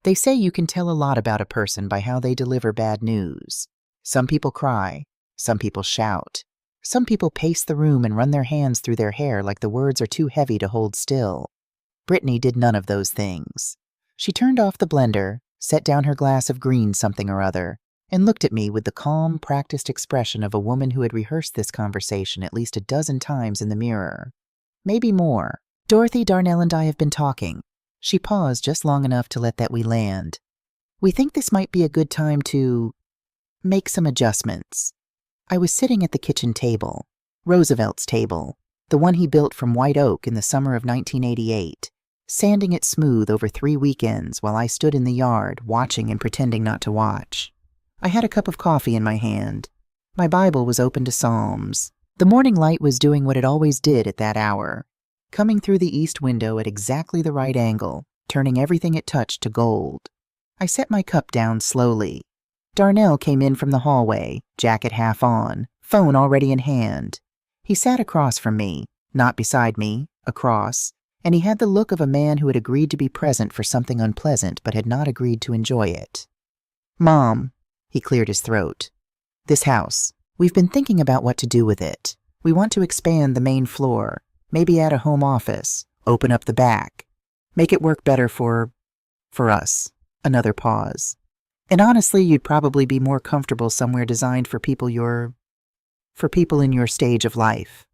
They say you can tell a lot about a person by how they deliver bad news. Some people cry. Some people shout. Some people pace the room and run their hands through their hair like the words are too heavy to hold still. Brittany did none of those things. She turned off the blender, set down her glass of green something or other, and looked at me with the calm, practiced expression of a woman who had rehearsed this conversation at least a dozen times in the mirror. Maybe more. Dorothy, Darnell, and I have been talking. She paused just long enough to let that we land. We think this might be a good time to make some adjustments. I was sitting at the kitchen table, Roosevelt's table, the one he built from white oak in the summer of 1988, sanding it smooth over 3 weekends while I stood in the yard watching and pretending not to watch. I had a cup of coffee in my hand. My Bible was open to Psalms. The morning light was doing what it always did at that hour, coming through the east window at exactly the right angle, turning everything it touched to gold. I set my cup down slowly. Darnell came in from the hallway, jacket half on, phone already in hand. He sat across from me, not beside me, across, and he had the look of a man who had agreed to be present for something unpleasant but had not agreed to enjoy it. Mom, he cleared his throat. This house, we've been thinking about what to do with it. We want to expand the main floor, maybe add a home office, open up the back, make it work better for us. Another pause. And honestly, you'd probably be more comfortable somewhere designed for people in your stage of life.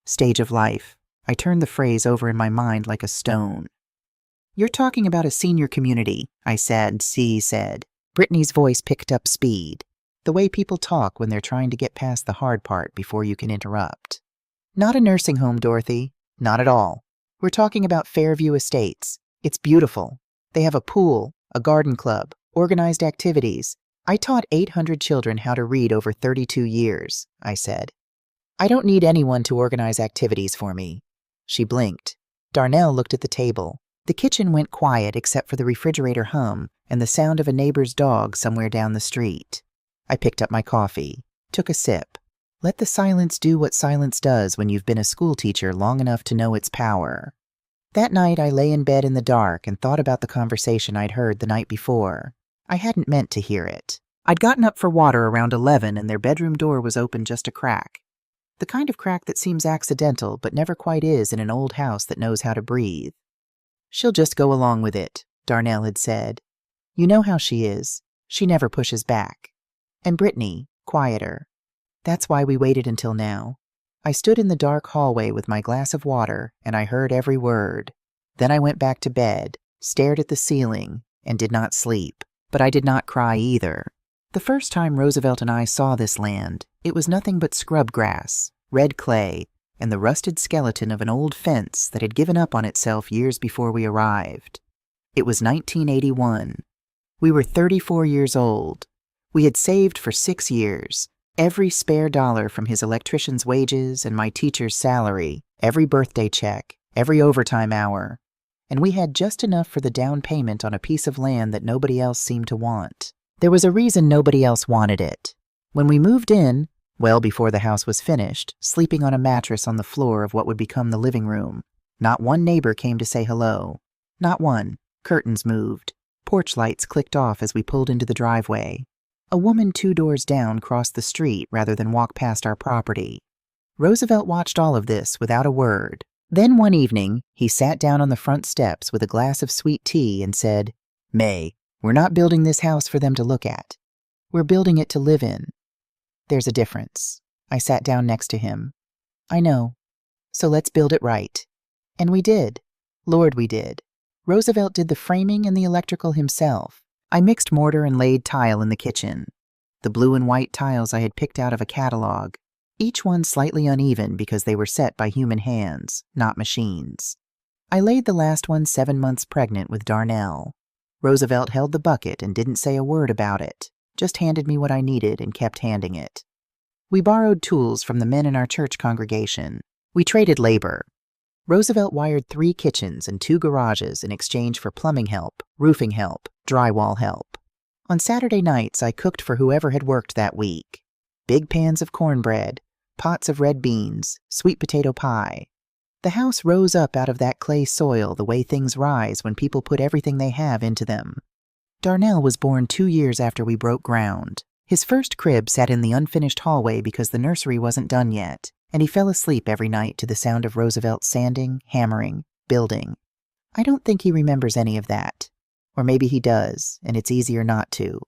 Stage of life. I turned the phrase over in my mind like a stone. You're talking about a senior community, I said, said. Brittany's voice picked up speed. The way people talk when they're trying to get past the hard part before you can interrupt. Not a nursing home, Dorothy. Not at all. We're talking about Fairview Estates. It's beautiful. They have a pool, a garden club, organized activities. I taught 800 children how to read over 32 years, I said. I don't need anyone to organize activities for me. She blinked. Darnell looked at the table. The kitchen went quiet except for the refrigerator hum and the sound of a neighbor's dog somewhere down the street. I picked up my coffee, took a sip. Let the silence do what silence does when you've been a school teacher long enough to know its power. That night I lay in bed in the dark and thought about the conversation I'd heard the night before. I hadn't meant to hear it. I'd gotten up for water around 11 and their bedroom door was open just a crack. The kind of crack that seems accidental but never quite is in an old house that knows how to breathe. She'll just go along with it, Darnell had said. You know how she is. She never pushes back. And Brittany, quieter. That's why we waited until now. I stood in the dark hallway with my glass of water, and I heard every word. Then I went back to bed, stared at the ceiling, and did not sleep. But I did not cry either. The first time Roosevelt and I saw this land, it was nothing but scrub grass, red clay, and the rusted skeleton of an old fence that had given up on itself years before we arrived. It was 1981. We were 34 years old. We had saved for 6 years, every spare dollar from his electrician's wages and my teacher's salary, every birthday check, every overtime hour, and we had just enough for the down payment on a piece of land that nobody else seemed to want. There was a reason nobody else wanted it. When we moved in, well before the house was finished, sleeping on a mattress on the floor of what would become the living room, not one neighbor came to say hello. Not one. Curtains moved. Porch lights clicked off as we pulled into the driveway. A woman 2 doors down crossed the street rather than walk past our property. Roosevelt watched all of this without a word. Then one evening, he sat down on the front steps with a glass of sweet tea and said, "May, we're not building this house for them to look at. We're building it to live in." There's a difference. I sat down next to him. I know. So let's build it right. And we did. Lord, we did. Roosevelt did the framing and the electrical himself. I mixed mortar and laid tile in the kitchen. The blue and white tiles I had picked out of a catalog, each one slightly uneven because they were set by human hands, not machines. I laid the last one 7 months pregnant with Darnell. Roosevelt held the bucket and didn't say a word about it, just handed me what I needed and kept handing it. We borrowed tools from the men in our church congregation. We traded labor. Roosevelt wired 3 kitchens and 2 garages in exchange for plumbing help, roofing help, drywall help. On Saturday nights, I cooked for whoever had worked that week. Big pans of cornbread, pots of red beans, sweet potato pie. The house rose up out of that clay soil the way things rise when people put everything they have into them. Darnell was born 2 years after we broke ground. His first crib sat in the unfinished hallway because the nursery wasn't done yet, and he fell asleep every night to the sound of Roosevelt sanding, hammering, building. I don't think he remembers any of that. Or maybe he does, and it's easier not to.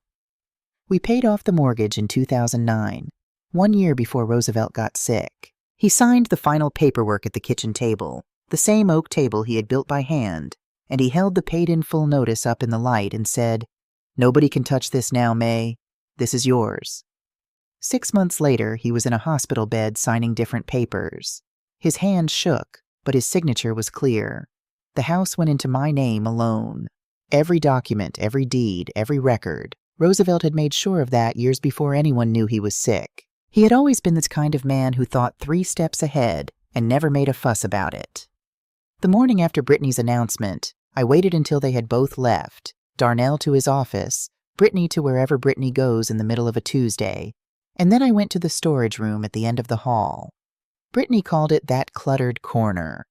We paid off the mortgage in 2009, 1 year before Roosevelt got sick. He signed the final paperwork at the kitchen table, the same oak table he had built by hand, and he held the paid-in-full notice up in the light and said, "Nobody can touch this now, May. This is yours." 6 months later, he was in a hospital bed signing different papers. His hand shook, but his signature was clear. The house went into my name alone. Every document, every deed, every record. Roosevelt had made sure of that years before anyone knew he was sick. He had always been this kind of man who thought 3 steps ahead and never made a fuss about it. The morning after Brittany's announcement, I waited until they had both left, Darnell to his office, Brittany to wherever Brittany goes in the middle of a Tuesday, and then I went to the storage room at the end of the hall. Brittany called it that cluttered corner.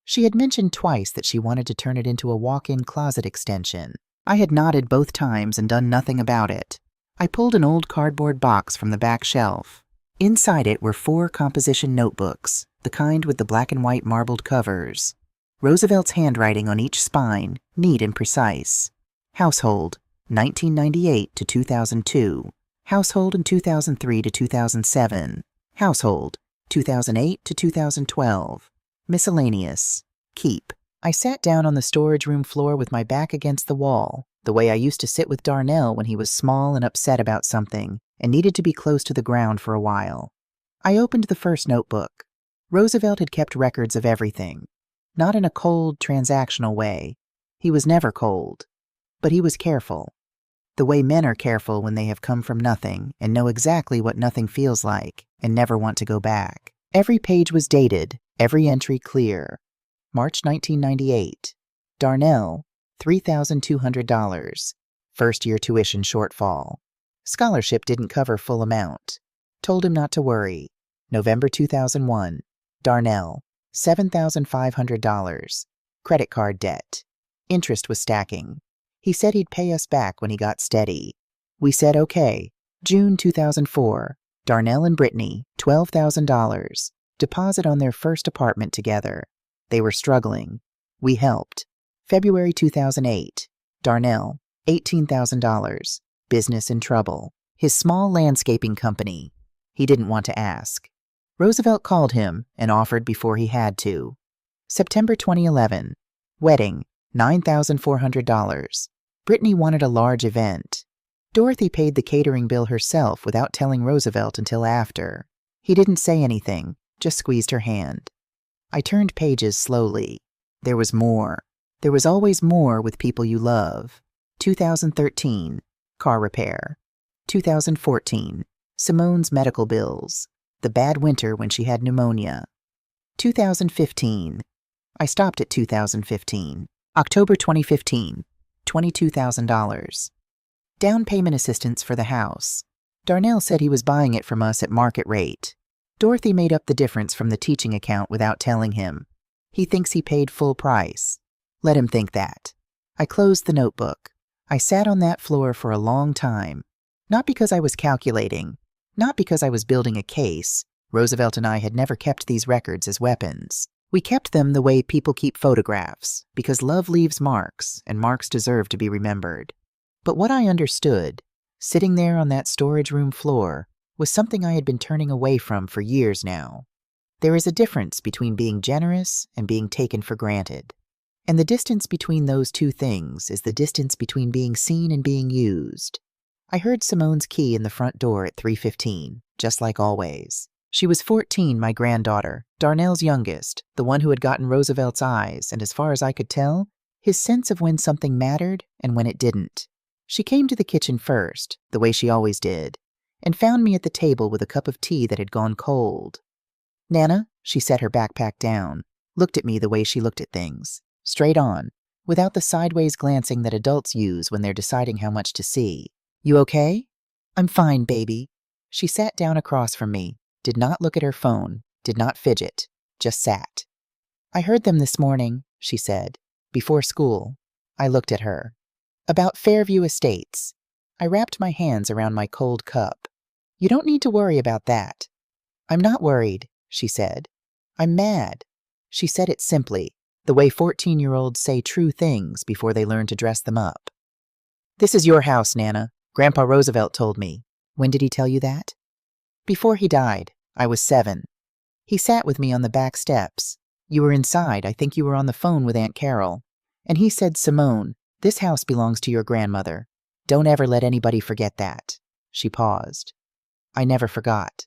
She had mentioned twice that she wanted to turn it into a walk-in closet extension. I had nodded both times and done nothing about it. I pulled an old cardboard box from the back shelf. Inside it were 4 composition notebooks, the kind with the black and white marbled covers. Roosevelt's handwriting on each spine, neat and precise. Household, 1998 to 2002. Household in 2003 to 2007. Household, 2008 to 2012. Miscellaneous. Keep. I sat down on the storage room floor with my back against the wall, the way I used to sit with Darnell when he was small and upset about something and needed to be close to the ground for a while. I opened the first notebook. Roosevelt had kept records of everything. Not in a cold, transactional way. He was never cold. But he was careful. The way men are careful when they have come from nothing and know exactly what nothing feels like and never want to go back. Every page was dated, every entry clear. March 1998. Darnell, $3,200. First-year tuition shortfall. Scholarship didn't cover full amount. Told him not to worry. November 2001. Darnell, $7,500. Credit card debt. Interest was stacking. He said he'd pay us back when he got steady. We said okay. June 2004. Darnell and Brittany, $12,000. Deposit on their first apartment together. They were struggling. We helped. February 2008. Darnell, $18,000. Business in trouble. His small landscaping company. He didn't want to ask. Roosevelt called him and offered before he had to. September 2011. Wedding, $9,400. Brittany wanted a large event. Dorothy paid the catering bill herself without telling Roosevelt until after. He didn't say anything, just squeezed her hand. I turned pages slowly. There was more. There was always more with people you love. 2013, car repair. 2014, Simone's medical bills. The bad winter when she had pneumonia. 2015. I stopped at 2015. October 2015, $22,000. Down payment assistance for the house. Darnell said he was buying it from us at market rate. Dorothy made up the difference from the teaching account without telling him. He thinks he paid full price. Let him think that. I closed the notebook. I sat on that floor for a long time. Not because I was calculating. Not because I was building a case. Roosevelt and I had never kept these records as weapons. We kept them the way people keep photographs, because love leaves marks, and marks deserve to be remembered. But what I understood, sitting there on that storage room floor, was something I had been turning away from for years now. There is a difference between being generous and being taken for granted. And the distance between those two things is the distance between being seen and being used. I heard Simone's key in the front door at 3:15, just like always. She was 14, my granddaughter, Darnell's youngest, the one who had gotten Roosevelt's eyes, and as far as I could tell, his sense of when something mattered and when it didn't. She came to the kitchen first, the way she always did, and found me at the table with a cup of tea that had gone cold. "Nana," she set her backpack down, looked at me the way she looked at things, straight on, without the sideways glancing that adults use when they're deciding how much to see. "You okay?" "I'm fine, baby." She sat down across from me, did not look at her phone, did not fidget, just sat. I heard them this morning, she said, before school. I looked at her. About Fairview Estates. I wrapped my hands around my cold cup. You don't need to worry about that. I'm not worried, she said. I'm mad. She said it simply, the way 14-year-olds say true things before they learn to dress them up. This is your house, Nana. Grandpa Roosevelt told me. When did he tell you that? Before he died. I was 7. He sat with me on the back steps. You were inside. I think you were on the phone with Aunt Carol. And he said, Simone, this house belongs to your grandmother. Don't ever let anybody forget that. She paused. I never forgot.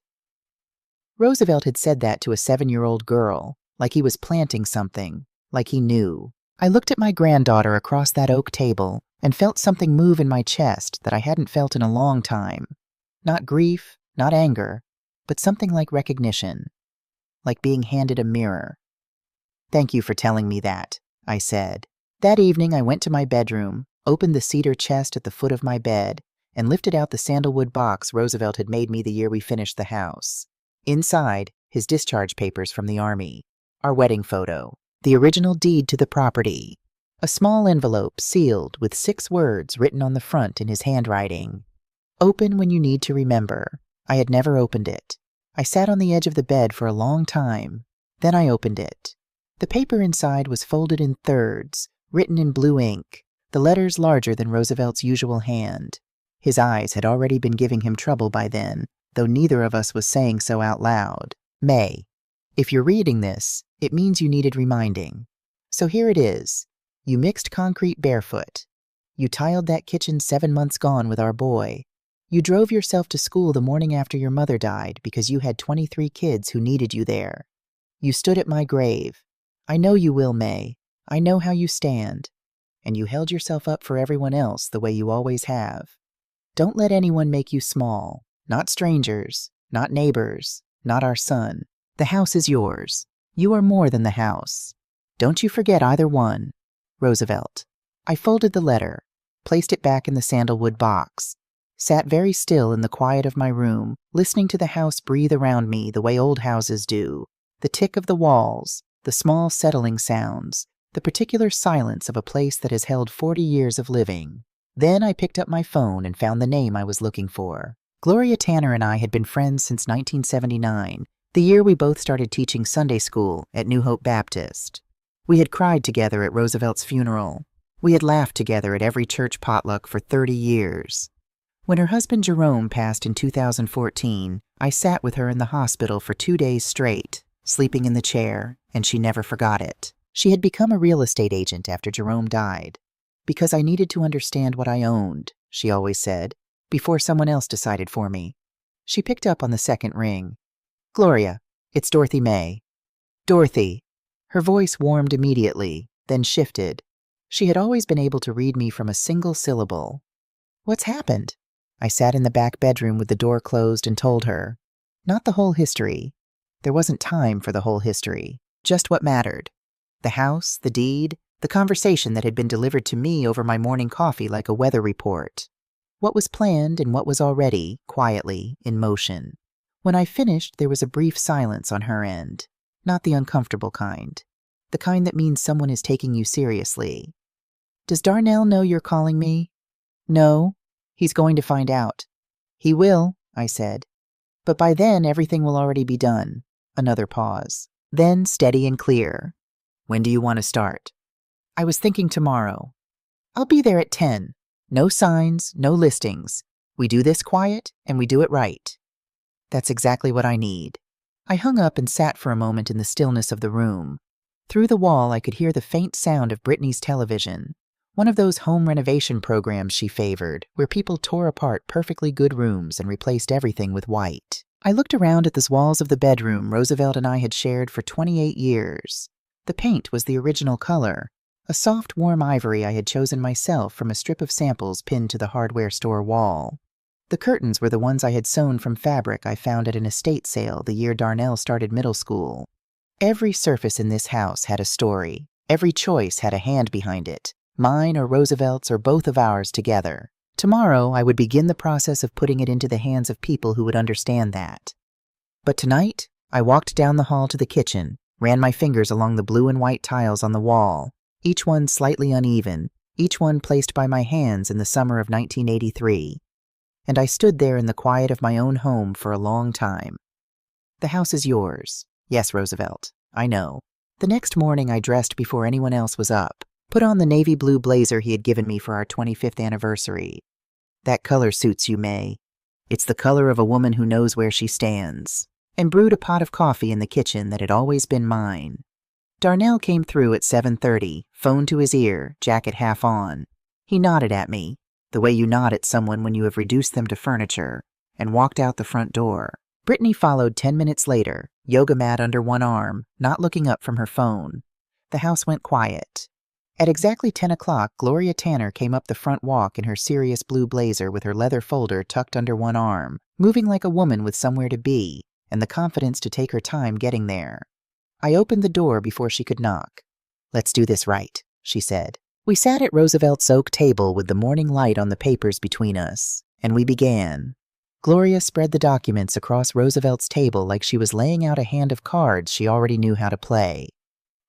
Roosevelt had said that to a 7-year-old girl, like he was planting something, like he knew. I looked at my granddaughter across that oak table and felt something move in my chest that I hadn't felt in a long time. Not grief, not anger, but something like recognition, like being handed a mirror. Thank you for telling me that, I said. That evening I went to my bedroom, opened the cedar chest at the foot of my bed, and lifted out the sandalwood box Roosevelt had made me the year we finished the house. Inside, his discharge papers from the Army, our wedding photo, the original deed to the property, a small envelope sealed with 6 words written on the front in his handwriting. Open when you need to remember. I had never opened it. I sat on the edge of the bed for a long time. Then I opened it. The paper inside was folded in thirds, written in blue ink, the letters larger than Roosevelt's usual hand. His eyes had already been giving him trouble by then, though neither of us was saying so out loud. May. If you're reading this, it means you needed reminding. So here it is. You mixed concrete barefoot. You tiled that kitchen 7 months gone with our boy. You drove yourself to school the morning after your mother died because you had 23 kids who needed you there. You stood at my grave. I know you will, May. I know how you stand. And you held yourself up for everyone else the way you always have. Don't let anyone make you small. Not strangers, not neighbors, not our son. The house is yours. You are more than the house. Don't you forget either one. Roosevelt. I folded the letter, placed it back in the sandalwood box, sat very still in the quiet of my room, listening to the house breathe around me the way old houses do, the tick of the walls, the small settling sounds, the particular silence of a place that has held 40 years of living. Then I picked up my phone and found the name I was looking for. Gloria Tanner and I had been friends since 1979, the year we both started teaching Sunday school at New Hope Baptist. We had cried together at Roosevelt's funeral. We had laughed together at every church potluck for 30 years. When her husband Jerome passed in 2014, I sat with her in the hospital for 2 days straight, sleeping in the chair, and she never forgot it. She had become a real estate agent after Jerome died. Because I needed to understand what I owned, she always said, before someone else decided for me. She picked up on the second ring. Gloria, it's Dorothy May. Dorothy. Her voice warmed immediately, then shifted. She had always been able to read me from a single syllable. What's happened? I sat in the back bedroom with the door closed and told her. Not the whole history. There wasn't time for the whole history. Just what mattered. The house, the deed, the conversation that had been delivered to me over my morning coffee like a weather report. What was planned and what was already, quietly, in motion. When I finished, there was a brief silence on her end. Not the uncomfortable kind. The kind that means someone is taking you seriously. Does Darnell know you're calling me? No. He's going to find out. He will, I said. But by then, everything will already be done. Another pause. Then steady and clear. When do you want to start? I was thinking tomorrow. I'll be there at 10. No signs, no listings. We do this quiet, and we do it right. That's exactly what I need. I hung up and sat for a moment in the stillness of the room. Through the wall, I could hear the faint sound of Brittany's television, one of those home renovation programs she favored, where people tore apart perfectly good rooms and replaced everything with white. I looked around at the walls of the bedroom Roosevelt and I had shared for 28 years. The paint was the original color, a soft, warm ivory I had chosen myself from a strip of samples pinned to the hardware store wall. The curtains were the ones I had sewn from fabric I found at an estate sale the year Darnell started middle school. Every surface in this house had a story. Every choice had a hand behind it, mine or Roosevelt's or both of ours together. Tomorrow, I would begin the process of putting it into the hands of people who would understand that. But tonight, I walked down the hall to the kitchen, ran my fingers along the blue and white tiles on the wall, each one slightly uneven, each one placed by my hands in the summer of 1983. And I stood there in the quiet of my own home for a long time. The house is yours. Yes, Roosevelt, I know. The next morning I dressed before anyone else was up, put on the navy blue blazer he had given me for our 25th anniversary. That color suits you, May. It's the color of a woman who knows where she stands, and brewed a pot of coffee in the kitchen that had always been mine. Darnell came through at 7:30, phone to his ear, jacket half on. He nodded at me, the way you nod at someone when you have reduced them to furniture, and walked out the front door. Brittany followed 10 minutes later, yoga mat under one arm, not looking up from her phone. The house went quiet. At exactly 10 o'clock, Gloria Tanner came up the front walk in her serious blue blazer with her leather folder tucked under one arm, moving like a woman with somewhere to be, and the confidence to take her time getting there. I opened the door before she could knock. "Let's do this right," she said. We sat at Roosevelt's oak table with the morning light on the papers between us, and we began. Gloria spread the documents across Roosevelt's table like she was laying out a hand of cards she already knew how to play.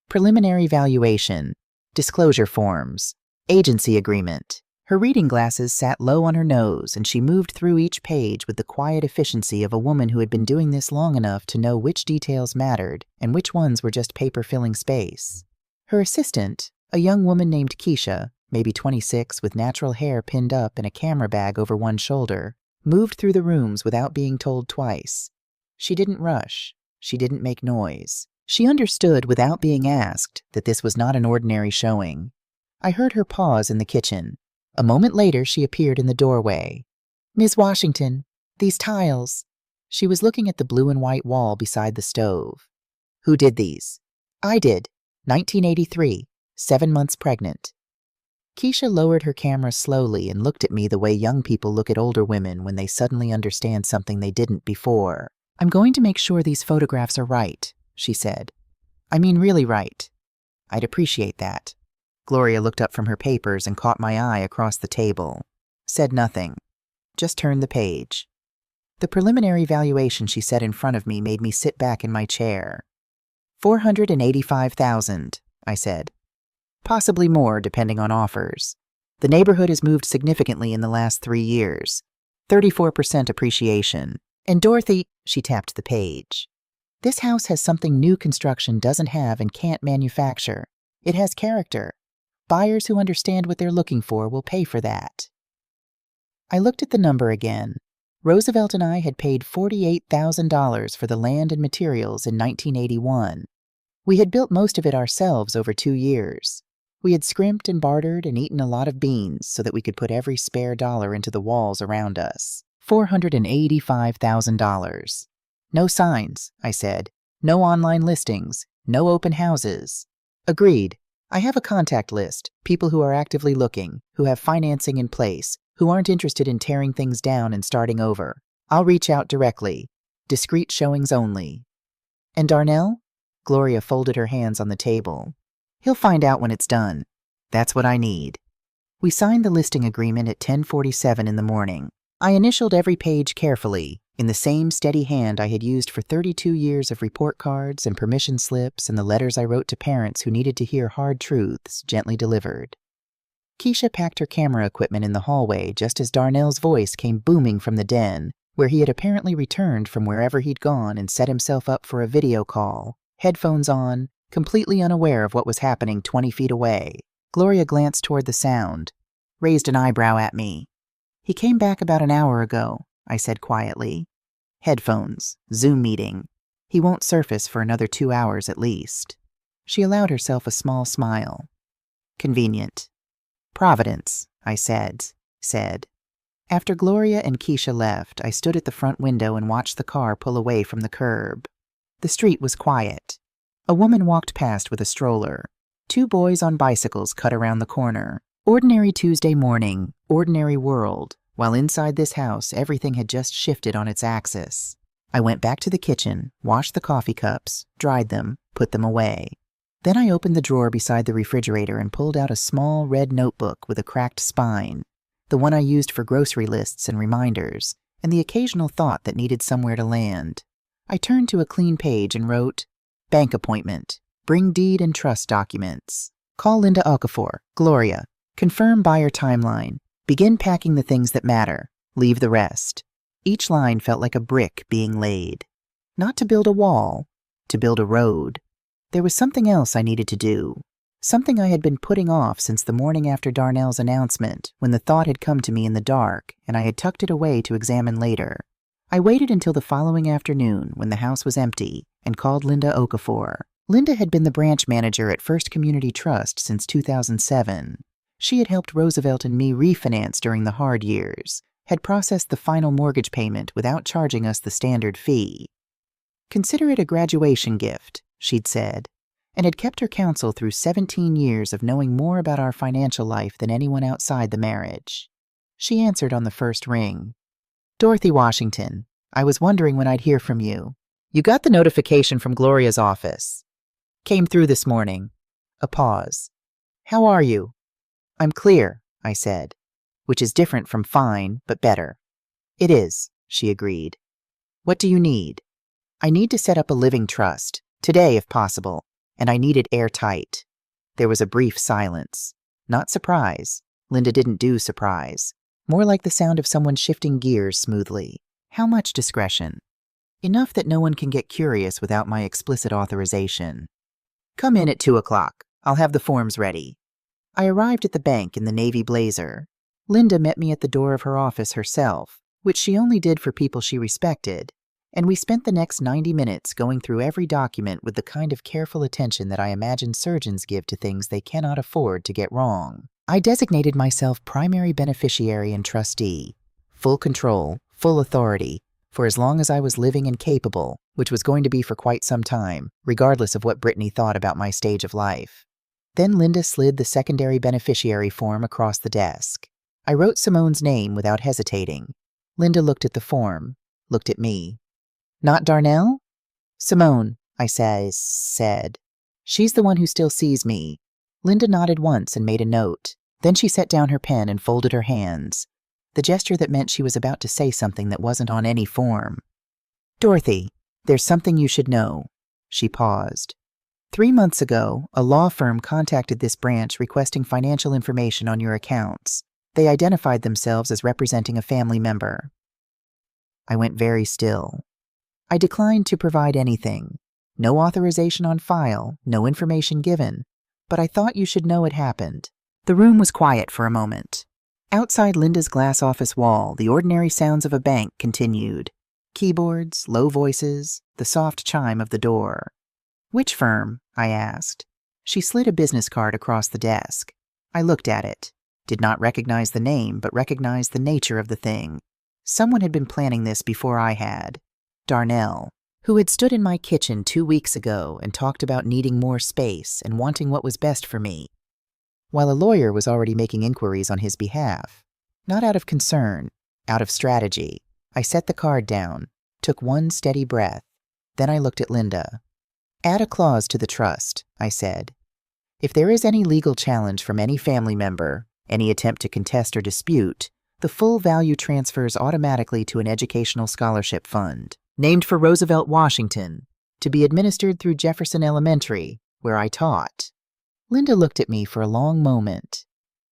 Preliminary valuation, disclosure forms, agency agreement. Her reading glasses sat low on her nose, and she moved through each page with the quiet efficiency of a woman who had been doing this long enough to know which details mattered and which ones were just paper filling space. Her assistant, a young woman named Keisha, maybe 26, with natural hair pinned up and a camera bag over one shoulder, moved through the rooms without being told twice. She didn't rush. She didn't make noise. She understood without being asked that this was not an ordinary showing. I heard her pause in the kitchen. A moment later, she appeared in the doorway. "Ms. Washington, these tiles." She was looking at the blue and white wall beside the stove. "Who did these?" "I did. 1983. 7 months pregnant." Keisha lowered her camera slowly and looked at me the way young people look at older women when they suddenly understand something they didn't before. "I'm going to make sure these photographs are right," she said. "I mean really right." "I'd appreciate that." Gloria looked up from her papers and caught my eye across the table. Said nothing. Just turned the page. The preliminary valuation she set in front of me made me sit back in my chair. $485,000, I said. Possibly more, depending on offers. The neighborhood has moved significantly in the last 3 years. 34% appreciation. And Dorothy, she tapped the page. This house has something new construction doesn't have and can't manufacture. It has character. Buyers who understand what they're looking for will pay for that. I looked at the number again. Roosevelt and I had paid $48,000 for the land and materials in 1981. We had built most of it ourselves over 2 years. We had scrimped and bartered and eaten a lot of beans so that we could put every spare dollar into the walls around us. $485,000. No signs, I said. No online listings. No open houses. Agreed. I have a contact list, people who are actively looking, who have financing in place, who aren't interested in tearing things down and starting over. I'll reach out directly. Discreet showings only. And Darnell? Gloria folded her hands on the table. He'll find out when it's done. That's what I need. We signed the listing agreement at 10:47 in the morning. I initialed every page carefully, in the same steady hand I had used for 32 years of report cards and permission slips and the letters I wrote to parents who needed to hear hard truths gently delivered. Keisha packed her camera equipment in the hallway just as Darnell's voice came booming from the den, where he had apparently returned from wherever he'd gone and set himself up for a video call, headphones on, completely unaware of what was happening 20 feet away. Gloria glanced toward the sound, raised an eyebrow at me. He came back about an hour ago, I said quietly. Headphones, Zoom meeting. He won't surface for another 2 hours at least. She allowed herself a small smile. Convenient. Providence, I said. After Gloria and Keisha left, I stood at the front window and watched the car pull away from the curb. The street was quiet. A woman walked past with a stroller. 2 boys on bicycles cut around the corner. Ordinary Tuesday morning, ordinary world, while inside this house everything had just shifted on its axis. I went back to the kitchen, washed the coffee cups, dried them, put them away. Then I opened the drawer beside the refrigerator and pulled out a small red notebook with a cracked spine, the one I used for grocery lists and reminders, and the occasional thought that needed somewhere to land. I turned to a clean page and wrote, Bank appointment. Bring deed and trust documents. Call Linda Okafor. Gloria. Confirm buyer timeline. Begin packing the things that matter. Leave the rest. Each line felt like a brick being laid. Not to build a wall, to build a road. There was something else I needed to do. Something I had been putting off since the morning after Darnell's announcement, when the thought had come to me in the dark, and I had tucked it away to examine later. I waited until the following afternoon, when the house was empty, and called Linda Okafor. Linda had been the branch manager at First Community Trust since 2007. She had helped Roosevelt and me refinance during the hard years, had processed the final mortgage payment without charging us the standard fee. Consider it a graduation gift, she'd said, and had kept her counsel through 17 years of knowing more about our financial life than anyone outside the marriage. She answered on the first ring. Dorothy Washington, I was wondering when I'd hear from you. You got the notification from Gloria's office. Came through this morning. A pause. How are you? I'm clear, I said, which is different from fine, but better. It is, she agreed. What do you need? I need to set up a living trust, today if possible, and I need it airtight. There was a brief silence. Not surprise. Linda didn't do surprise. More like the sound of someone shifting gears smoothly. How much discretion? Enough that no one can get curious without my explicit authorization. Come in at 2 o'clock. I'll have the forms ready. I arrived at the bank in the navy blazer. Linda met me at the door of her office herself, which she only did for people she respected, and we spent the next 90 minutes going through every document with the kind of careful attention that I imagine surgeons give to things they cannot afford to get wrong. I designated myself primary beneficiary and trustee, full control, full authority, for as long as I was living and capable, which was going to be for quite some time, regardless of what Brittany thought about my stage of life. Then Linda slid the secondary beneficiary form across the desk. I wrote Simone's name without hesitating. Linda looked at the form, looked at me. Not Darnell? Simone, I said. She's the one who still sees me. Linda nodded once and made a note. Then she set down her pen and folded her hands, the gesture that meant she was about to say something that wasn't on any form. Dorothy, there's something you should know. She paused. 3 months ago, a law firm contacted this branch requesting financial information on your accounts. They identified themselves as representing a family member. I went very still. I declined to provide anything. No authorization on file, no information given. But I thought you should know it happened. The room was quiet for a moment. Outside Linda's glass office wall, the ordinary sounds of a bank continued. Keyboards, low voices, the soft chime of the door. Which firm? I asked. She slid a business card across the desk. I looked at it. Did not recognize the name, but recognized the nature of the thing. Someone had been planning this before I had. Darnell, who had stood in my kitchen 2 weeks ago and talked about needing more space and wanting what was best for me, while a lawyer was already making inquiries on his behalf. Not out of concern, out of strategy. I set the card down, took one steady breath. Then I looked at Linda. Add a clause to the trust, I said. If there is any legal challenge from any family member, any attempt to contest or dispute, the full value transfers automatically to an educational scholarship fund, named for Roosevelt Washington, to be administered through Jefferson Elementary, where I taught. Linda looked at me for a long moment.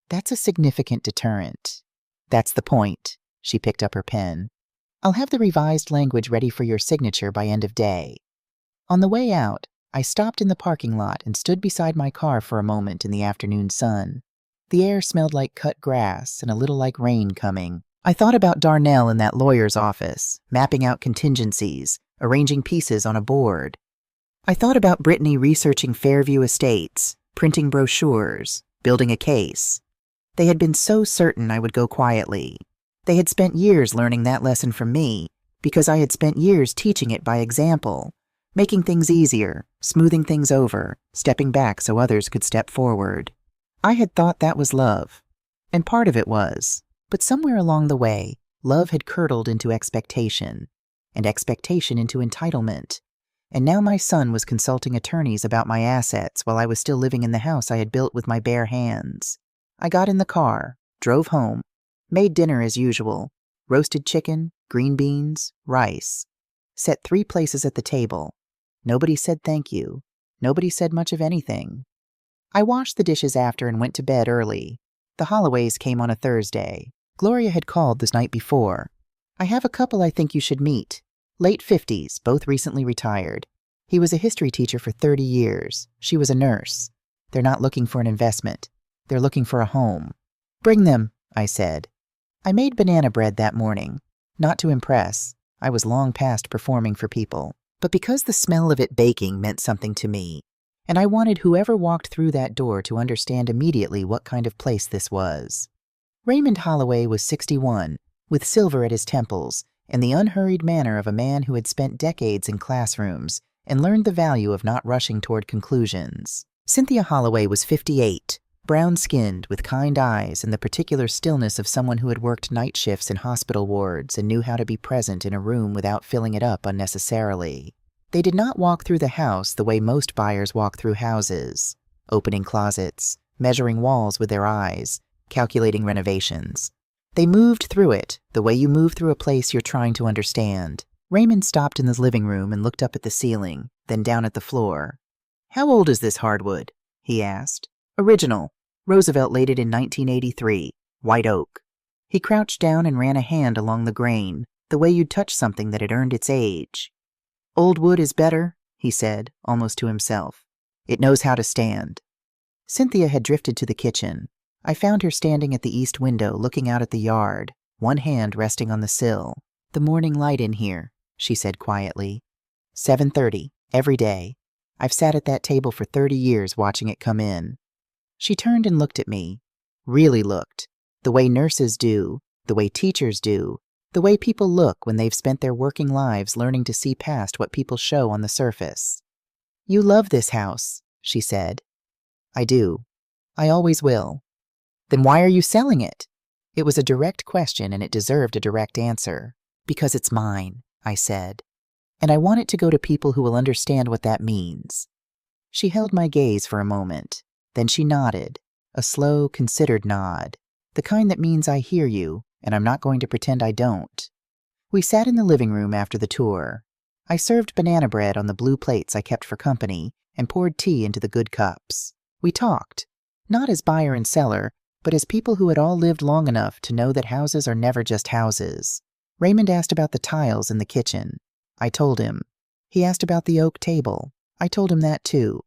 That's a significant deterrent. That's the point. She picked up her pen. I'll have the revised language ready for your signature by end of day. On the way out, I stopped in the parking lot and stood beside my car for a moment in the afternoon sun. The air smelled like cut grass and a little like rain coming. I thought about Darnell in that lawyer's office, mapping out contingencies, arranging pieces on a board. I thought about Brittany researching Fairview Estates, printing brochures, building a case. They had been so certain I would go quietly. They had spent years learning that lesson from me, because I had spent years teaching it by example, making things easier, smoothing things over, stepping back so others could step forward. I had thought that was love, and part of it was, but somewhere along the way, love had curdled into expectation, and expectation into entitlement, and now my son was consulting attorneys about my assets while I was still living in the house I had built with my bare hands. I got in the car, drove home, made dinner as usual, roasted chicken, green beans, rice, set 3 places at the table. Nobody said thank you. Nobody said much of anything. I washed the dishes after and went to bed early. The Holloways came on a Thursday. Gloria had called the night before. I have a couple I think you should meet. Late 50s, both recently retired. He was a history teacher for 30 years. She was a nurse. They're not looking for an investment. They're looking for a home. Bring them, I said. I made banana bread that morning. Not to impress. I was long past performing for people. But because the smell of it baking meant something to me, and I wanted whoever walked through that door to understand immediately what kind of place this was. Raymond Holloway was 61, with silver at his temples, and the unhurried manner of a man who had spent decades in classrooms and learned the value of not rushing toward conclusions. Cynthia Holloway was 58, brown-skinned, with kind eyes and the particular stillness of someone who had worked night shifts in hospital wards and knew how to be present in a room without filling it up unnecessarily. They did not walk through the house the way most buyers walk through houses, opening closets, measuring walls with their eyes, calculating renovations. They moved through it the way you move through a place you're trying to understand. Raymond stopped in the living room and looked up at the ceiling, then down at the floor. "How old is this hardwood?" he asked. "Original. Roosevelt laid it in 1983. White oak." He crouched down and ran a hand along the grain, the way you'd touch something that had earned its age. "Old wood is better," he said, almost to himself. "It knows how to stand." Cynthia had drifted to the kitchen. I found her standing at the east window looking out at the yard, one hand resting on the sill. "The morning light in here," she said quietly. 7:30, every day. I've sat at that table for 30 years watching it come in. She turned and looked at me. Really looked. The way nurses do, the way teachers do, the way people look when they've spent their working lives learning to see past what people show on the surface. "You love this house," she said. "I do. I always will." "Then why are you selling it?" It was a direct question and it deserved a direct answer. "Because it's mine," I said. "And I want it to go to people who will understand what that means." She held my gaze for a moment. Then she nodded, a slow, considered nod, the kind that means I hear you, and I'm not going to pretend I don't. We sat in the living room after the tour. I served banana bread on the blue plates I kept for company and poured tea into the good cups. We talked, not as buyer and seller, but as people who had all lived long enough to know that houses are never just houses. Raymond asked about the tiles in the kitchen. I told him. He asked about the oak table. I told him that too.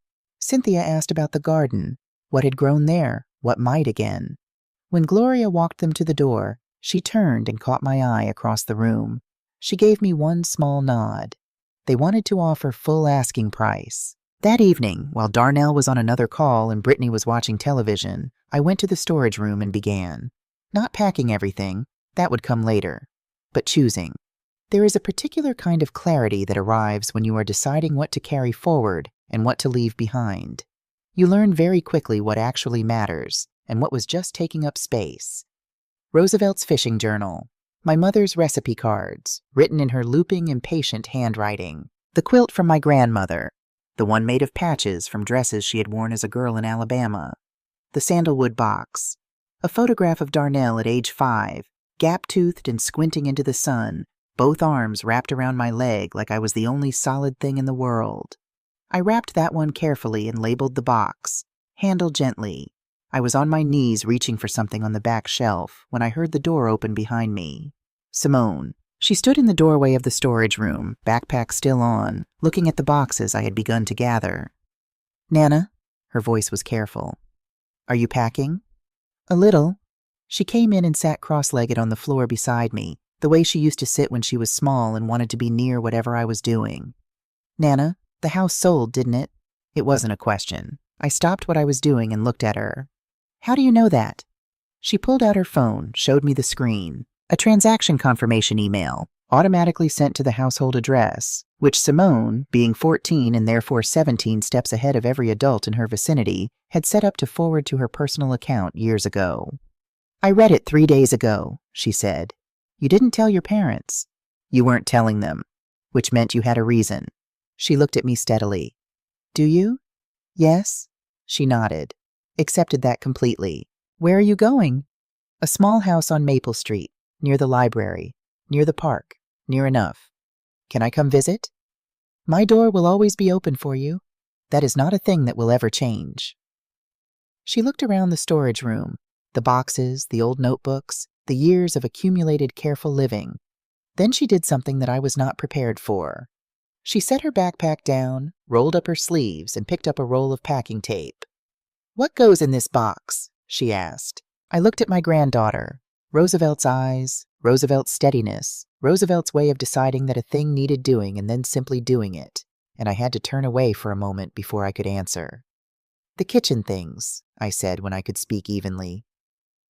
Cynthia asked about the garden, what had grown there, what might again. When Gloria walked them to the door, she turned and caught my eye across the room. She gave me one small nod. They wanted to offer full asking price. That evening, while Darnell was on another call and Brittany was watching television, I went to the storage room and began. Not packing everything, that would come later, but choosing. There is a particular kind of clarity that arrives when you are deciding what to carry forward and what to leave behind. You learn very quickly what actually matters and what was just taking up space. Roosevelt's fishing journal, my mother's recipe cards, written in her looping, impatient handwriting, the quilt from my grandmother, the one made of patches from dresses she had worn as a girl in Alabama, the sandalwood box, a photograph of Darnell at age 5, gap-toothed and squinting into the sun, both arms wrapped around my leg like I was the only solid thing in the world. I wrapped that one carefully and labeled the box, "Handle gently." I was on my knees reaching for something on the back shelf when I heard the door open behind me. Simone. She stood in the doorway of the storage room, backpack still on, looking at the boxes I had begun to gather. "Nana," her voice was careful. "Are you packing?" "A little." She came in and sat cross-legged on the floor beside me, the way she used to sit when she was small and wanted to be near whatever I was doing. "Nana, the house sold, didn't it?" It wasn't a question. I stopped what I was doing and looked at her. "How do you know that?" She pulled out her phone, showed me the screen. A transaction confirmation email, automatically sent to the household address, which Simone, being 14 and therefore 17 steps ahead of every adult in her vicinity, had set up to forward to her personal account years ago. "I read it 3 days ago," she said. "You didn't tell your parents." "You weren't telling them," which meant you had a reason. She looked at me steadily. "Do you?" "Yes." She nodded. Accepted that completely. "Where are you going?" "A small house on Maple Street, near the library, near the park, near enough. Can I come visit?" My door will always be open for you. That is not a thing that will ever change." She looked around the storage room, the boxes, the old notebooks, the years of accumulated careful living. Then she did something that I was not prepared for. She set her backpack down, rolled up her sleeves, and picked up a roll of packing tape. "What goes in this box?" she asked. I looked at my granddaughter. Roosevelt's eyes, Roosevelt's steadiness, Roosevelt's way of deciding that a thing needed doing and then simply doing it, and I had to turn away for a moment before I could answer. "The kitchen things," I said when I could speak evenly.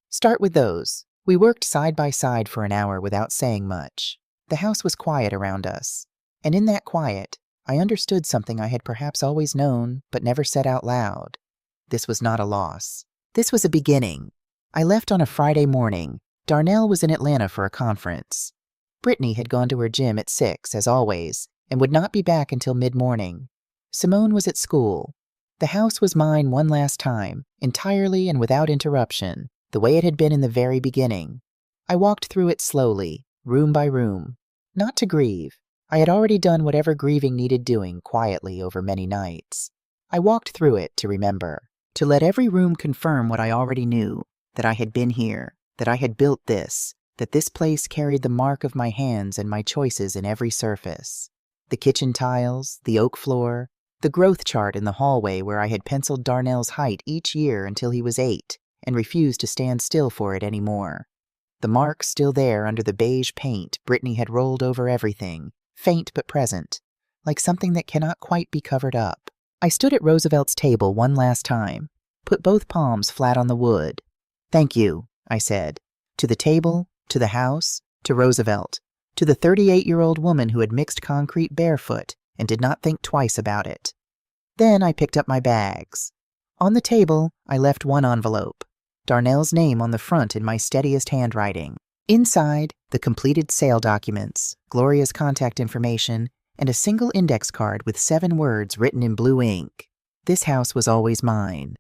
"Start with those." We worked side by side for an hour without saying much. The house was quiet around us, and in that quiet, I understood something I had perhaps always known but never said out loud. This was not a loss. This was a beginning. I left on a Friday morning. Darnell was in Atlanta for a conference. Brittany had gone to her gym at 6, as always, and would not be back until mid-morning. Simone was at school. The house was mine one last time, entirely and without interruption, the way it had been in the very beginning. I walked through it slowly, room by room. Not to grieve. I had already done whatever grieving needed doing quietly over many nights. I walked through it to remember, to let every room confirm what I already knew, that I had been here, that I had built this, that this place carried the mark of my hands and my choices in every surface. The kitchen tiles, the oak floor, the growth chart in the hallway where I had penciled Darnell's height each year until he was 8 and refused to stand still for it anymore. The mark still there under the beige paint Brittany had rolled over everything, faint but present, like something that cannot quite be covered up. I stood at Roosevelt's table one last time, put both palms flat on the wood. "Thank you," I said, to the table, to the house, to Roosevelt, to the 38-year-old woman who had mixed concrete barefoot and did not think twice about it. Then I picked up my bags. On the table, I left one envelope, Darnell's name on the front in my steadiest handwriting. Inside, the completed sale documents, Gloria's contact information, and a single index card with 7 words written in blue ink. This house was always mine.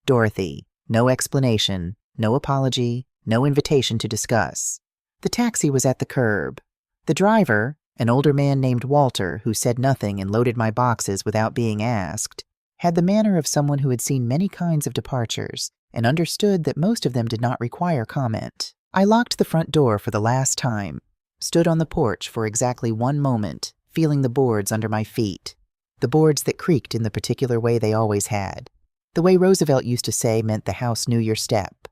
Dorothy. No explanation, no apology, no invitation to discuss. The taxi was at the curb. The driver, an older man named Walter, who said nothing and loaded my boxes without being asked, had the manner of someone who had seen many kinds of departures and understood that most of them did not require comment. I locked the front door for the last time, stood on the porch for exactly 1 moment, feeling the boards under my feet, the boards that creaked in the particular way they always had. The way Roosevelt used to say meant the house knew your step.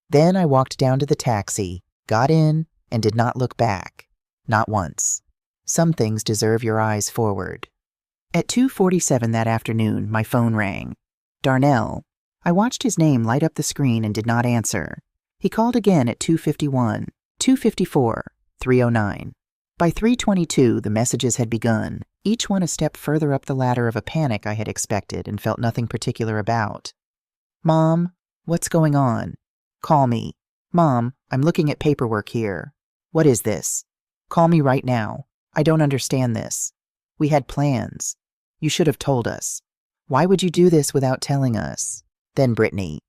Then I walked down to the taxi, got in, and did not look back. Not once. Some things deserve your eyes forward. At 2:47 that afternoon, my phone rang. Darnell. I watched his name light up the screen and did not answer. He called again at 2:51, 2:54, 3:09. By 3:22, the messages had begun, each one a step further up the ladder of a panic I had expected and felt nothing particular about. "Mom, what's going on? Call me. Mom, I'm looking at paperwork here. What is this? Call me right now. I don't understand this. We had plans. You should have told us. Why would you do this without telling us?" Then Brittany.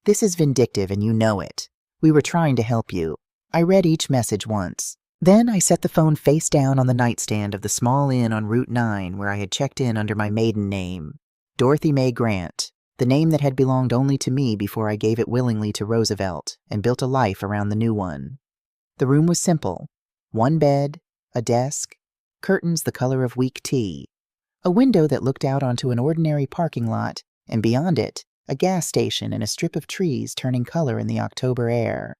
"This is vindictive and you know it. We were trying to help you." I read each message once. Then I set the phone face down on the nightstand of the small inn on Route 9 where I had checked in under my maiden name, Dorothy Mae Grant, the name that had belonged only to me before I gave it willingly to Roosevelt and built a life around the new one. The room was simple. 1 bed, a desk, curtains the color of weak tea, a window that looked out onto an ordinary parking lot, and beyond it, a gas station and a strip of trees turning color in the October air.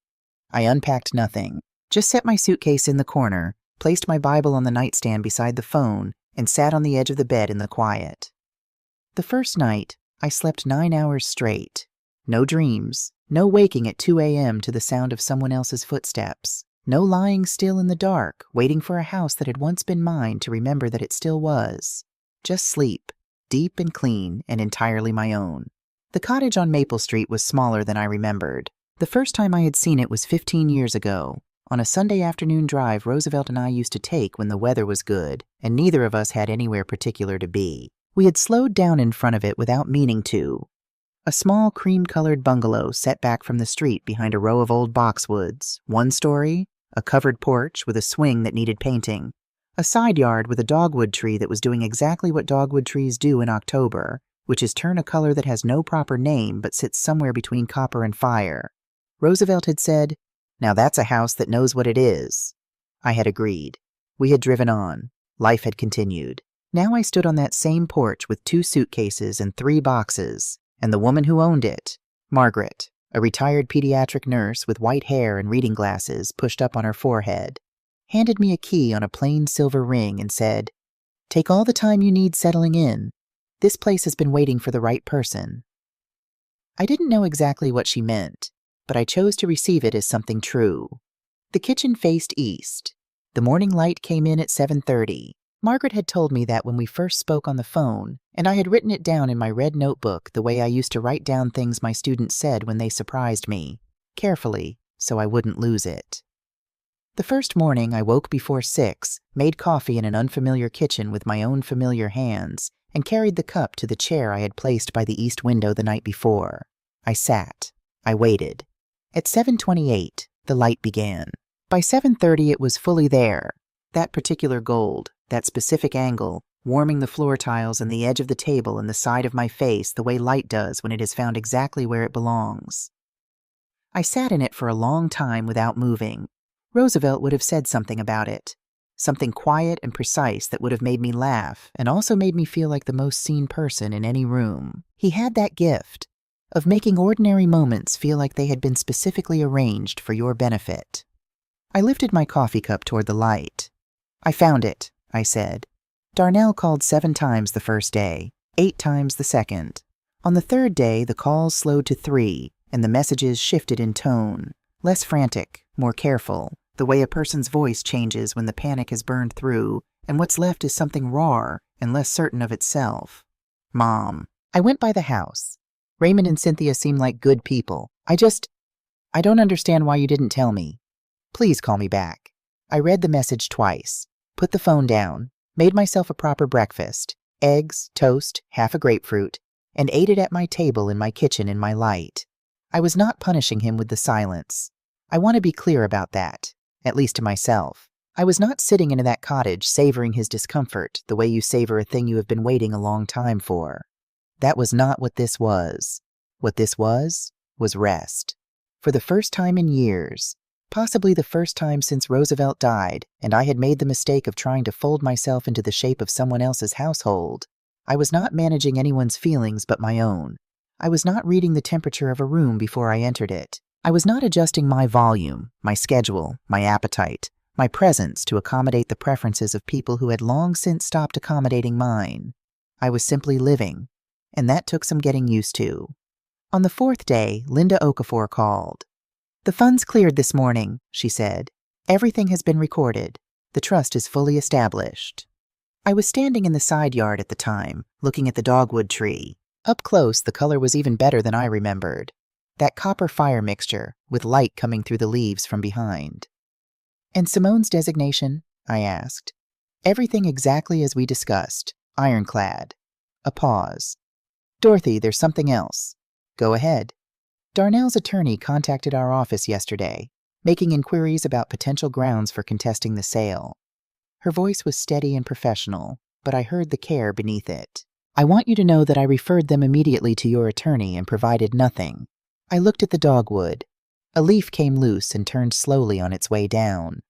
I unpacked nothing. Just set my suitcase in the corner, placed my Bible on the nightstand beside the phone, and sat on the edge of the bed in the quiet. The first night, I slept 9 hours straight. No dreams, no waking at 2 a.m. to the sound of someone else's footsteps, no lying still in the dark, waiting for a house that had once been mine to remember that it still was. Just sleep, deep and clean and entirely my own. The cottage on Maple Street was smaller than I remembered. The first time I had seen it was 15 years ago. On a Sunday afternoon drive Roosevelt and I used to take when the weather was good, and neither of us had anywhere particular to be. We had slowed down in front of it without meaning to. A small cream-colored bungalow set back from the street behind a row of old boxwoods, 1 story, a covered porch with a swing that needed painting, A side yard with a dogwood tree that was doing exactly what dogwood trees do in October, which is turn a color that has no proper name but sits somewhere between copper and fire. Roosevelt had said, "Now that's a house that knows what it is." I had agreed. We had driven on. Life had continued. Now I stood on that same porch with 2 suitcases and 3 boxes, and the woman who owned it, Margaret, a retired pediatric nurse with white hair and reading glasses pushed up on her forehead, handed me a key on a plain silver ring and said, "Take all the time you need settling in. This place has been waiting for the right person." I didn't know exactly what she meant, but I chose to receive it as something true. The kitchen faced east. The morning light came in at 7:30. Margaret had told me that when we first spoke on the phone, and I had written it down in my red notebook the way I used to write down things my students said when they surprised me, carefully, so I wouldn't lose it. The first morning I woke before 6, made coffee in an unfamiliar kitchen with my own familiar hands, and carried the cup to the chair I had placed by the east window the night before. I sat. I waited. At 7:28, the light began. By 7:30 it was fully there. That particular gold, that specific angle, warming the floor tiles and the edge of the table and the side of my face the way light does when it has found exactly where it belongs. I sat in it for a long time without moving. Roosevelt would have said something about it. Something quiet and precise that would have made me laugh and also made me feel like the most seen person in any room. He had that gift of making ordinary moments feel like they had been specifically arranged for your benefit. I lifted my coffee cup toward the light. "I found it," I said. Darnell called 7 times the first day, 8 times the second. On the third day, the calls slowed to 3, and the messages shifted in tone. Less frantic, more careful, the way a person's voice changes when the panic has burned through, and what's left is something rawer and less certain of itself. "Mom." I went by the house. "Raymond and Cynthia seem like good people. I don't understand why you didn't tell me. Please call me back." I read the message twice, put the phone down, made myself a proper breakfast, eggs, toast, half a grapefruit, and ate it at my table in my kitchen in my light. I was not punishing him with the silence. I want to be clear about that, at least to myself. I was not sitting in that cottage savoring his discomfort the way you savor a thing you have been waiting a long time for. That was not what this was. What this was rest. For the first time in years, possibly the first time since Roosevelt died, and I had made the mistake of trying to fold myself into the shape of someone else's household, I was not managing anyone's feelings but my own. I was not reading the temperature of a room before I entered it. I was not adjusting my volume, my schedule, my appetite, my presence to accommodate the preferences of people who had long since stopped accommodating mine. I was simply living, and that took some getting used to. On the 4th day, Linda Okafor called. "The funds cleared this morning," she said. "Everything has been recorded. The trust is fully established." I was standing in the side yard at the time, looking at the dogwood tree. Up close, the color was even better than I remembered. That copper fire mixture, with light coming through the leaves from behind. "And Simone's designation?" I asked. "Everything exactly as we discussed. Ironclad." A pause. "Dorothy, there's something else." "Go ahead." "Darnell's attorney contacted our office yesterday, making inquiries about potential grounds for contesting the sale." Her voice was steady and professional, but I heard the care beneath it. "I want you to know that I referred them immediately to your attorney and provided nothing." I looked at the dogwood. A leaf came loose and turned slowly on its way down.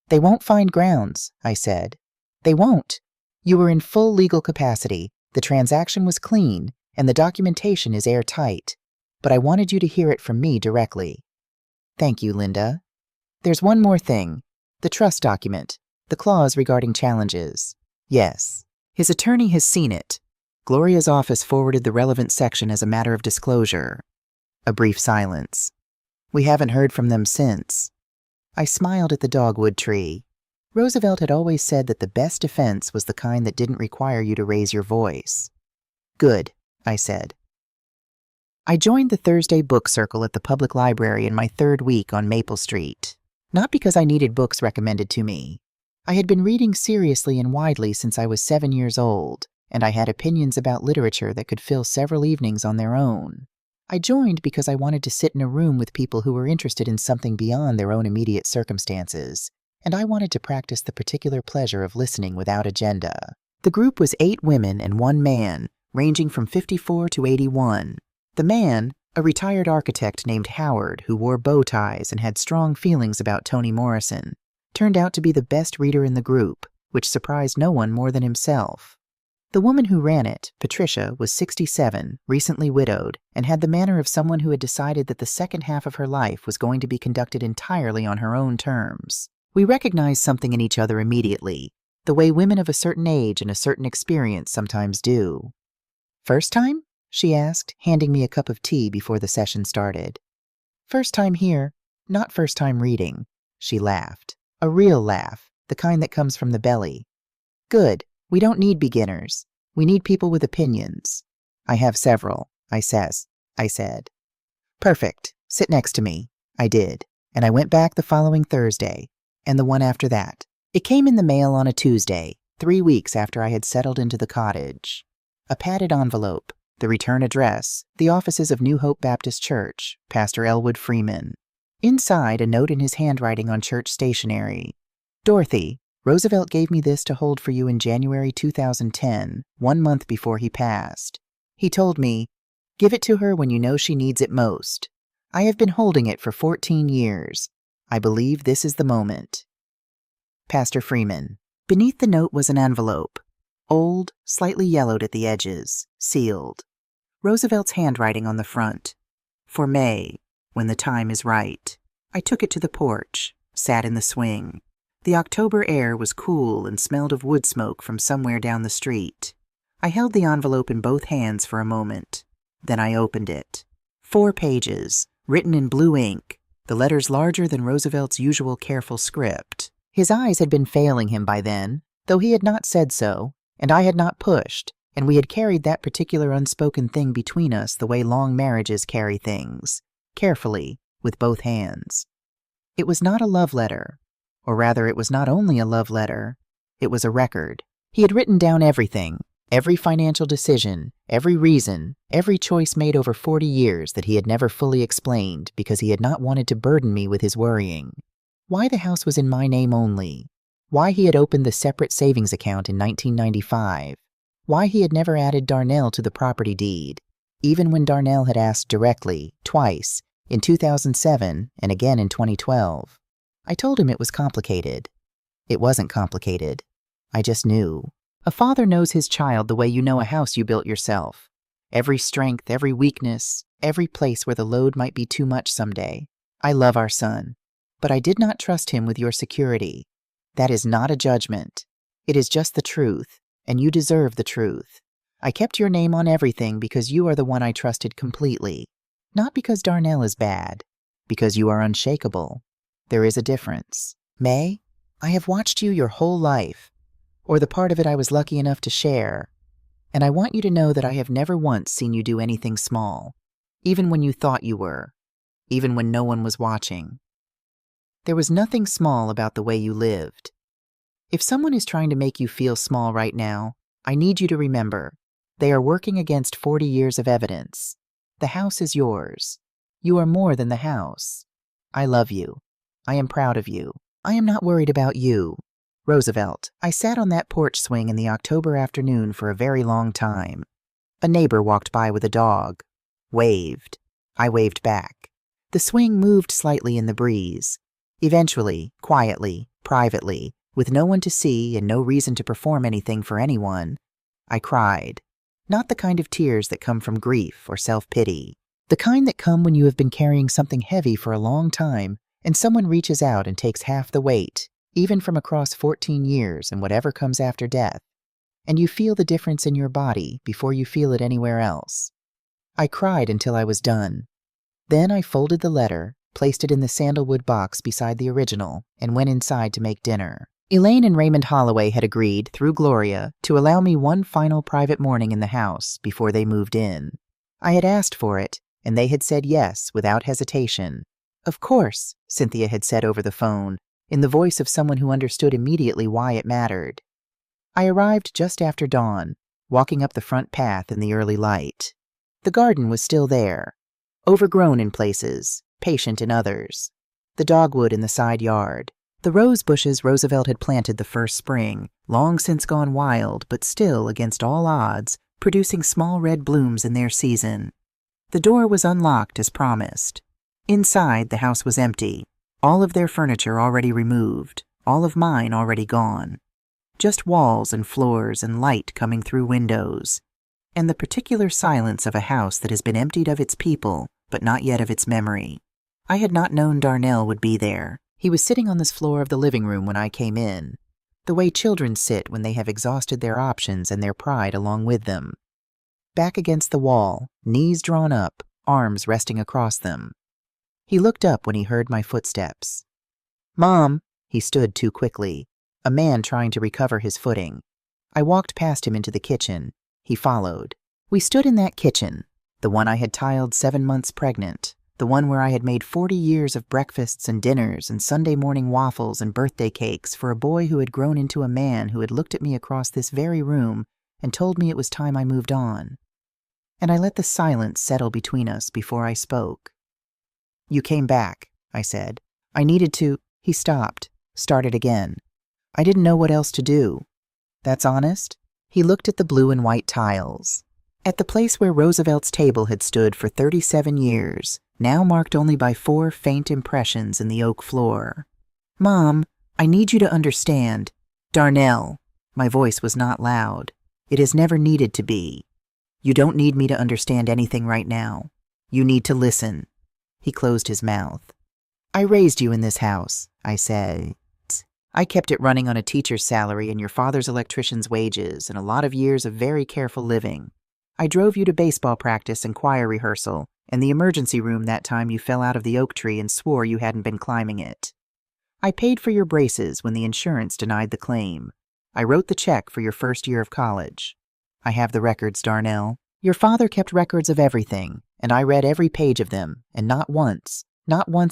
"They won't find grounds," I said. "They won't. You were in full legal capacity, the transaction was clean, and the documentation is airtight. But I wanted you to hear it from me directly." "Thank you, Linda. There's one more thing. The trust document, the clause regarding challenges." "Yes. His attorney has seen it. Gloria's office forwarded the relevant section as a matter of disclosure." A brief silence. "We haven't heard from them since." I smiled at the dogwood tree. Roosevelt had always said that the best defense was the kind that didn't require you to raise your voice. "Good," I said. I joined the Thursday book circle at the public library in my 3rd week on Maple Street. Not because I needed books recommended to me. I had been reading seriously and widely since I was 7 years old, and I had opinions about literature that could fill several evenings on their own. I joined because I wanted to sit in a room with people who were interested in something beyond their own immediate circumstances, and I wanted to practice the particular pleasure of listening without agenda. The group was 8 women and 1 man, ranging from 54 to 81. The man, a retired architect named Howard who wore bow ties and had strong feelings about Toni Morrison, turned out to be the best reader in the group, which surprised no one more than himself. The woman who ran it, Patricia, was 67, recently widowed, and had the manner of someone who had decided that the second half of her life was going to be conducted entirely on her own terms. We recognized something in each other immediately, the way women of a certain age and a certain experience sometimes do. "First time?" she asked, handing me a cup of tea before the session started. "First time here, not first time reading," she laughed. A real laugh, the kind that comes from the belly. "Good. We don't need beginners. We need people with opinions." "I have several," I said. "Perfect. Sit next to me." I did, and I went back the following Thursday, and the one after that. It came in the mail on a Tuesday, 3 weeks after I had settled into the cottage. A padded envelope, the return address, the offices of New Hope Baptist Church, Pastor Elwood Freeman. Inside, a note in his handwriting on church stationery. "Dorothy, Roosevelt gave me this to hold for you in January 2010, 1 month before he passed. He told me, 'Give it to her when you know she needs it most.' I have been holding it for 14 years. I believe this is the moment. Pastor Freeman." Beneath the note was an envelope, old, slightly yellowed at the edges, sealed. Roosevelt's handwriting on the front. "For May, when the time is right." I took it to the porch, sat in the swing. The October air was cool and smelled of wood smoke from somewhere down the street. I held the envelope in both hands for a moment. Then I opened it. 4 pages, written in blue ink, the letters larger than Roosevelt's usual careful script. His eyes had been failing him by then, though he had not said so, and I had not pushed, and we had carried that particular unspoken thing between us the way long marriages carry things, carefully, with both hands. It was not a love letter. Or rather, it was not only a love letter, it was a record. He had written down everything, every financial decision, every reason, every choice made over 40 years that he had never fully explained because he had not wanted to burden me with his worrying. Why the house was in my name only. Why he had opened the separate savings account in 1995. Why he had never added Darnell to the property deed, even when Darnell had asked directly, twice, in 2007 and again in 2012. I told him it was complicated. It wasn't complicated. I just knew. A father knows his child the way you know a house you built yourself. Every strength, every weakness, every place where the load might be too much someday. I love our son, but I did not trust him with your security. That is not a judgment. It is just the truth, and you deserve the truth. I kept your name on everything because you are the one I trusted completely. Not because Darnell is bad, because you are unshakable. There is a difference. May, I have watched you your whole life, or the part of it I was lucky enough to share, and I want you to know that I have never once seen you do anything small, even when you thought you were, even when no one was watching. There was nothing small about the way you lived. If someone is trying to make you feel small right now, I need you to remember, they are working against 40 years of evidence. The house is yours. You are more than the house. I love you. I am proud of you. I am not worried about you. Roosevelt, I sat on that porch swing in the October afternoon for a very long time. A neighbor walked by with a dog. Waved. I waved back. The swing moved slightly in the breeze. Eventually, quietly, privately, with no one to see and no reason to perform anything for anyone, I cried. Not the kind of tears that come from grief or self-pity. The kind that come when you have been carrying something heavy for a long time and someone reaches out and takes half the weight, even from across 14 years and whatever comes after death, and you feel the difference in your body before you feel it anywhere else. I cried until I was done. Then I folded the letter, placed it in the sandalwood box beside the original, and went inside to make dinner. Elaine and Raymond Holloway had agreed, through Gloria, to allow me one final private morning in the house before they moved in. I had asked for it, and they had said yes without hesitation. "Of course," Cynthia had said over the phone, in the voice of someone who understood immediately why it mattered. I arrived just after dawn, walking up the front path in the early light. The garden was still there, overgrown in places, patient in others. The dogwood in the side yard, The rose bushes Roosevelt had planted the first spring, long since gone wild, but still, against all odds, producing small red blooms in their season. The door was unlocked as promised. Inside, the house was empty, all of their furniture already removed, all of mine already gone. Just walls and floors and light coming through windows, and the particular silence of a house that has been emptied of its people, but not yet of its memory. I had not known Darnell would be there. He was sitting on this floor of the living room when I came in, the way children sit when they have exhausted their options and their pride along with them. Back against the wall, knees drawn up, arms resting across them. He looked up when he heard my footsteps. "Mom!" He stood too quickly, a man trying to recover his footing. I walked past him into the kitchen. He followed. We stood in that kitchen, the one I had tiled 7 months pregnant, the one where I had made 40 years of breakfasts and dinners and Sunday morning waffles and birthday cakes for a boy who had grown into a man who had looked at me across this very room and told me it was time I moved on. And I let the silence settle between us before I spoke. "You came back," I said. "I needed to—" He stopped, started again. "I didn't know what else to do." "That's honest?" He looked at the blue and white tiles. At the place where Roosevelt's table had stood for 37 years, now marked only by 4 faint impressions in the oak floor. "Mom, I need you to understand. Darnell," my voice was not loud. "It has never needed to be. You don't need me to understand anything right now. You need to listen." He closed his mouth. "I raised you in this house," I said. "I kept it running on a teacher's salary and your father's electrician's wages and a lot of years of very careful living. I drove you to baseball practice and choir rehearsal and the emergency room that time you fell out of the oak tree and swore you hadn't been climbing it. I paid for your braces when the insurance denied the claim. I wrote the check for your first year of college. I have the records, Darnell. Your father kept records of everything, and I read every page of them, and not once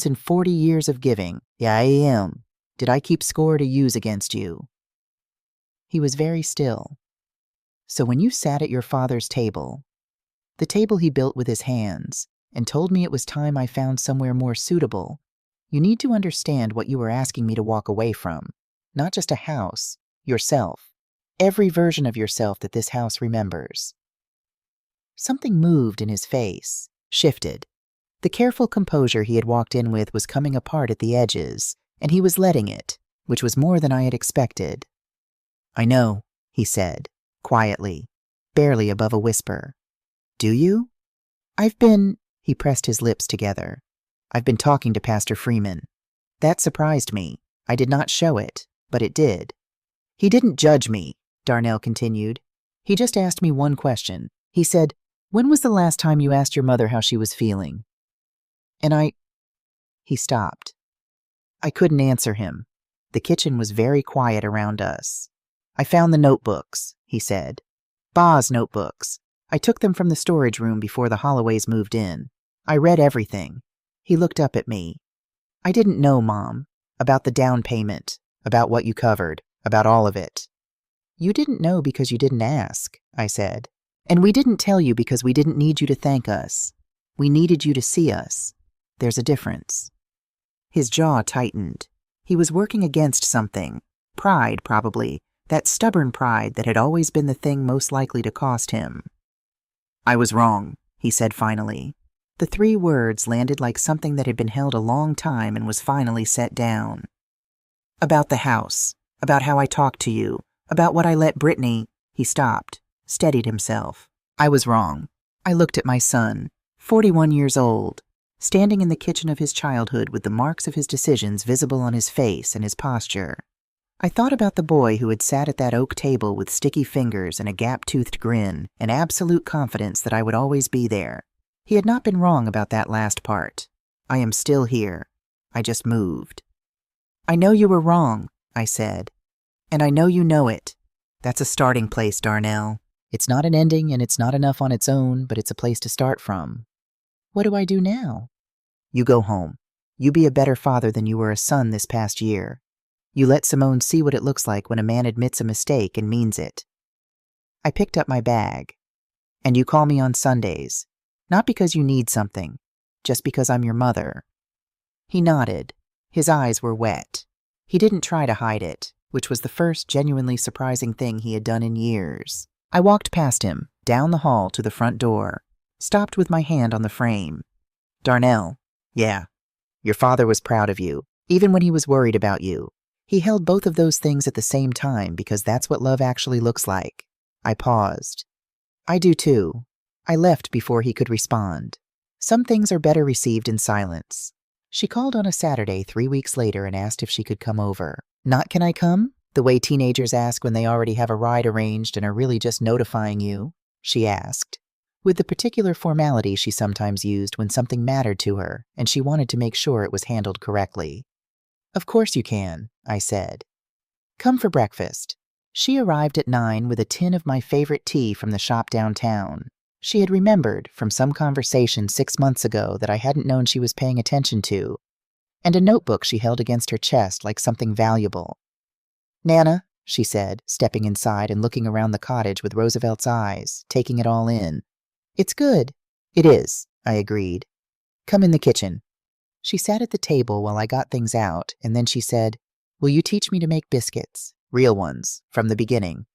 in 40 years of giving, did I keep score to use against you." He was very still. "So when you sat at your father's table, the table he built with his hands, and told me it was time I found somewhere more suitable, you need to understand what you were asking me to walk away from. Not just a house, yourself. Every version of yourself that this house remembers." Something moved in his face, shifted. The careful composure he had walked in with was coming apart at the edges, and he was letting it, which was more than I had expected. "I know," he said, quietly, barely above a whisper. "Do you?" He pressed his lips together. "I've been talking to Pastor Freeman. That surprised me. I did not show it, but it did. He didn't judge me," Darnell continued. "He just asked me one question. He said, 'When was the last time you asked your mother how she was feeling?' And He stopped. I couldn't answer him. The kitchen was very quiet around us. "I found the notebooks," he said. "Ba's notebooks. I took them from the storage room before the Holloways moved in. I read everything." He looked up at me. "I didn't know, Mom. About the down payment. About what you covered. About all of it." "You didn't know because you didn't ask," I said. "And we didn't tell you because we didn't need you to thank us. We needed you to see us. There's a difference." His jaw tightened. He was working against something. Pride, probably. That stubborn pride that had always been the thing most likely to cost him. "I was wrong," he said finally. The 3 words landed like something that had been held a long time and was finally set down. "About the house. About how I talked to you. About what I let Brittany—" He stopped, steadied himself. "I was wrong." I looked at my son, 41 years old, standing in the kitchen of his childhood with the marks of his decisions visible on his face and his posture. I thought about the boy who had sat at that oak table with sticky fingers and a gap-toothed grin and absolute confidence that I would always be there. He had not been wrong about that last part. I am still here. I just moved. "I know you were wrong," I said. "And I know you know it. That's a starting place, Darnell. It's not an ending and it's not enough on its own, but it's a place to start from. What do I do now?" "You go home. You be a better father than you were a son this past year. You let Simone see what it looks like when a man admits a mistake and means it." I picked up my bag. "And you call me on Sundays. Not because you need something, just because I'm your mother." He nodded. His eyes were wet. He didn't try to hide it, which was the first genuinely surprising thing he had done in years. I walked past him, down the hall to the front door, stopped with my hand on the frame. Darnell, yeah, your father was proud of you, even when he was worried about you. He held both of those things at the same time because that's what love actually looks like. I paused. I do too. I left before he could respond. Some things are better received in silence. She called on a Saturday 3 weeks later and asked if she could come over. Not can I come? The way teenagers ask when they already have a ride arranged and are really just notifying you, she asked, with the particular formality she sometimes used when something mattered to her and she wanted to make sure it was handled correctly. Of course you can, I said. Come for breakfast. She arrived at 9 with a tin of my favorite tea from the shop downtown. She had remembered from some conversation 6 months ago that I hadn't known she was paying attention to, and a notebook she held against her chest like something valuable. Nana, she said, stepping inside and looking around the cottage with Roosevelt's eyes, taking it all in. It's good. It is, I agreed. Come in the kitchen. She sat at the table while I got things out, and then she said, Will you teach me to make biscuits? Real ones, from the beginning.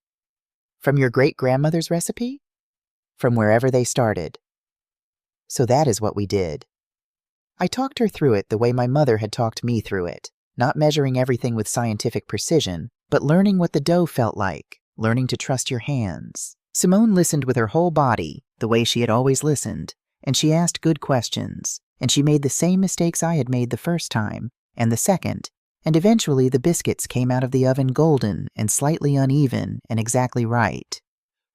From your great-grandmother's recipe? From wherever they started. So that is what we did. I talked her through it the way my mother had talked me through it, not measuring everything with scientific precision, but learning what the dough felt like, learning to trust your hands. Simone listened with her whole body, the way she had always listened, and she asked good questions, and she made the same mistakes I had made the first time, and the second, and eventually the biscuits came out of the oven golden and slightly uneven and exactly right.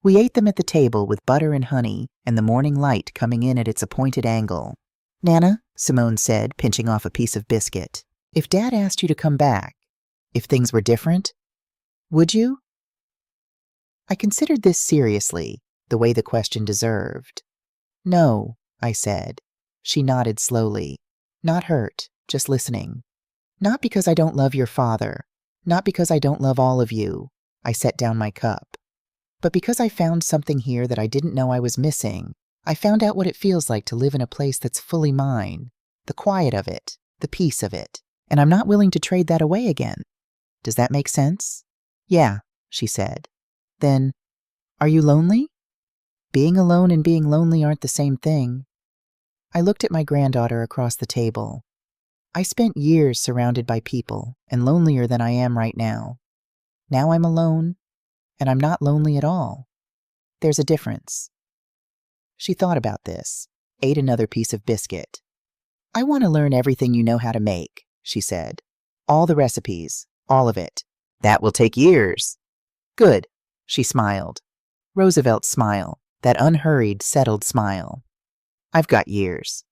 We ate them at the table with butter and honey, and the morning light coming in at its appointed angle. Nana, Simone said, pinching off a piece of biscuit, if Dad asked you to come back, if things were different, would you? I considered this seriously, the way the question deserved. No, I said. She nodded slowly. Not hurt, just listening. Not because I don't love your father, not because I don't love all of you. I set down my cup. But because I found something here that I didn't know I was missing. I found out what it feels like to live in a place that's fully mine, the quiet of it, the peace of it, and I'm not willing to trade that away again. Does that make sense? Yeah, she said. Then, are you lonely? Being alone and being lonely aren't the same thing. I looked at my granddaughter across the table. I spent years surrounded by people and lonelier than I am right now. Now I'm alone, and I'm not lonely at all. There's a difference. She thought about this, ate another piece of biscuit. I want to learn everything you know how to make, she said. All the recipes, all of it. That will take years. Good, she smiled. Roosevelt's smile, that unhurried, settled smile. I've got years.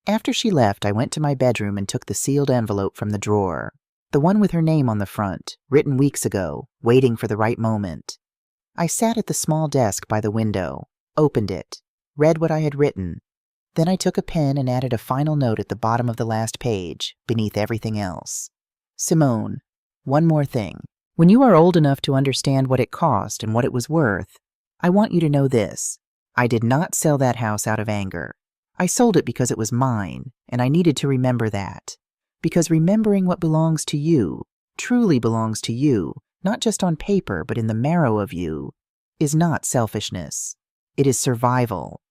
After she left, I went to my bedroom and took the sealed envelope from the drawer, the one with her name on the front, written weeks ago, waiting for the right moment. I sat at the small desk by the window, opened it, read what I had written. Then I took a pen and added a final note at the bottom of the last page, beneath everything else. Simone, one more thing. When you are old enough to understand what it cost and what it was worth, I want you to know this. I did not sell that house out of anger. I sold it because it was mine, and I needed to remember that. Because remembering what belongs to you, truly belongs to you, not just on paper but in the marrow of you, is not selfishness. It is survival.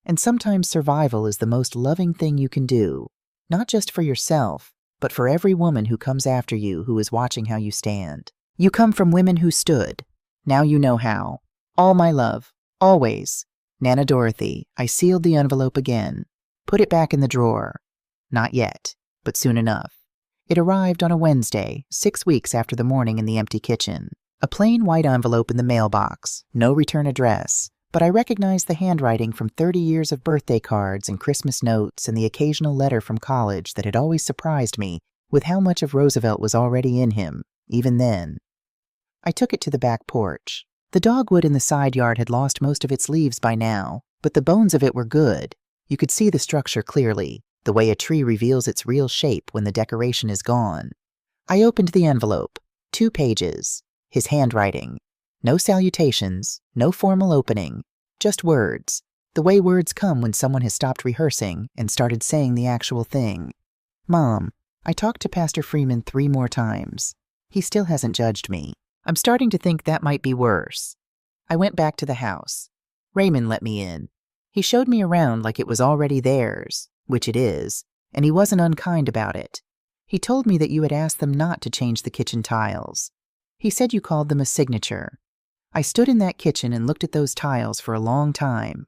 And sometimes survival is the most loving thing you can do, not just for yourself, but for every woman who comes after you who is watching how you stand. You come from women who stood. Now you know how. All my love. Always. Nana Dorothy. I sealed the envelope again. Put it back in the drawer. Not yet, but soon enough. It arrived on a Wednesday, 6 weeks after the morning in the empty kitchen. A plain white envelope in the mailbox. No return address. But I recognized the handwriting from 30 years of birthday cards and Christmas notes and the occasional letter from college that had always surprised me with how much of Roosevelt was already in him, even then. I took it to the back porch. The dogwood in the side yard had lost most of its leaves by now, but the bones of it were good. You could see the structure clearly, the way a tree reveals its real shape when the decoration is gone. I opened the envelope. 2 pages. His handwriting. No salutations, no formal opening, just words, the way words come when someone has stopped rehearsing and started saying the actual thing. Mom, I talked to Pastor Freeman 3 more times. He still hasn't judged me. I'm starting to think that might be worse. I went back to the house. Raymond let me in. He showed me around like it was already theirs, which it is, and he wasn't unkind about it. He told me that you had asked them not to change the kitchen tiles. He said you called them a signature. I stood in that kitchen and looked at those tiles for a long time.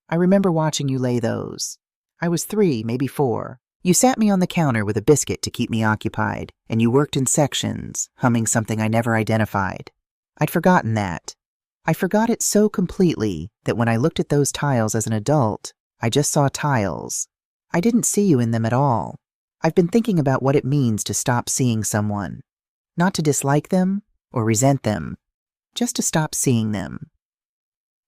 I remember watching you lay those. I was 3, maybe 4. You sat me on the counter with a biscuit to keep me occupied, and you worked in sections, humming something I never identified. I'd forgotten that. I forgot it so completely that when I looked at those tiles as an adult, I just saw tiles. I didn't see you in them at all. I've been thinking about what it means to stop seeing someone. Not to dislike them or resent them, just to stop seeing them.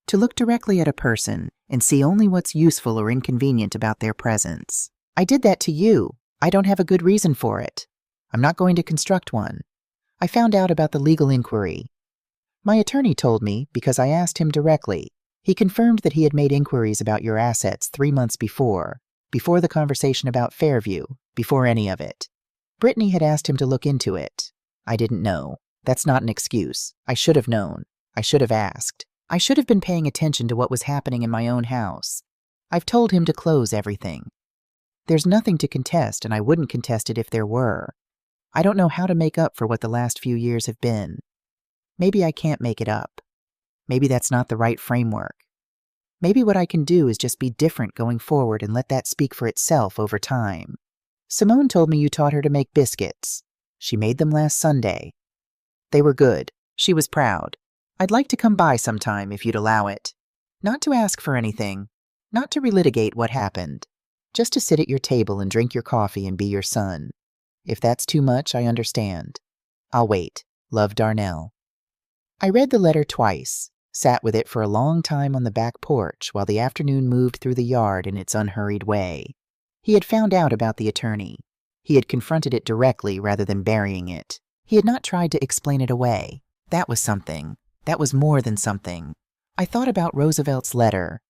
To look directly at a person and see only what's useful or inconvenient about their presence. I did that to you. I don't have a good reason for it. I'm not going to construct one. I found out about the legal inquiry. My attorney told me because I asked him directly. He confirmed that he had made inquiries about your assets 3 months before the conversation about Fairview, before any of it. Brittany had asked him to look into it. I didn't know. That's not an excuse. I should have known. I should have asked. I should have been paying attention to what was happening in my own house. I've told him to close everything. There's nothing to contest, and I wouldn't contest it if there were. I don't know how to make up for what the last few years have been. Maybe I can't make it up. Maybe that's not the right framework. Maybe what I can do is just be different going forward and let that speak for itself over time. Simone told me you taught her to make biscuits. She made them last Sunday. They were good. She was proud. I'd like to come by sometime if you'd allow it. Not to ask for anything. Not to relitigate what happened. Just to sit at your table and drink your coffee and be your son. If that's too much, I understand. I'll wait. Love, Darnell. I read the letter twice, sat with it for a long time on the back porch while the afternoon moved through the yard in its unhurried way. He had found out about the attorney. He had confronted it directly rather than burying it. He had not tried to explain it away. That was something. That was more than something. I thought about Roosevelt's letter.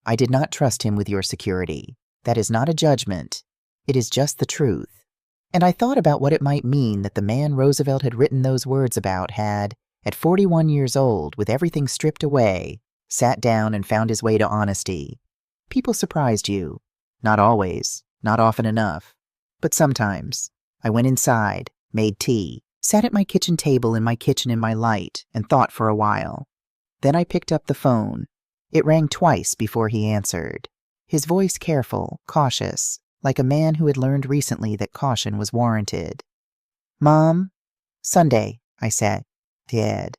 I did not trust him with your security. That is not a judgment. It is just the truth. And I thought about what it might mean that the man Roosevelt had written those words about had, at 41 years old, with everything stripped away, sat down and found his way to honesty. People surprised you. Not always, not often enough, but sometimes. I went inside, made tea, sat at my kitchen table in my kitchen in my light, and thought for a while. Then I picked up the phone. It rang twice before he answered. His voice careful, cautious, like a man who had learned recently that caution was warranted. Mom? Sunday, I said. Dad.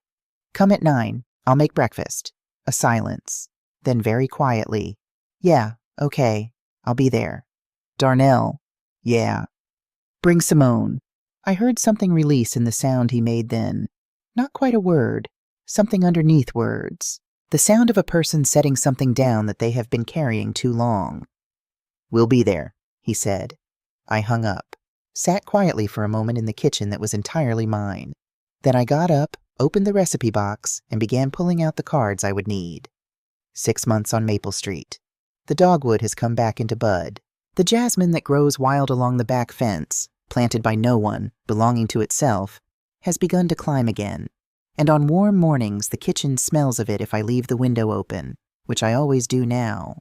Come at 9. I'll make breakfast. A silence. Then very quietly. Yeah, okay. I'll be there. Darnell. Yeah. Bring Simone. I heard something release in the sound he made then. Not quite a word. Something underneath words. The sound of a person setting something down that they have been carrying too long. We'll be there, he said. I hung up. Sat quietly for a moment in the kitchen that was entirely mine. Then I got up, opened the recipe box, and began pulling out the cards I would need. 6 months on Maple Street. The dogwood has come back into bud. The jasmine that grows wild along the back fence, planted by no one, belonging to itself, has begun to climb again. And on warm mornings the kitchen smells of it if I leave the window open, which I always do now.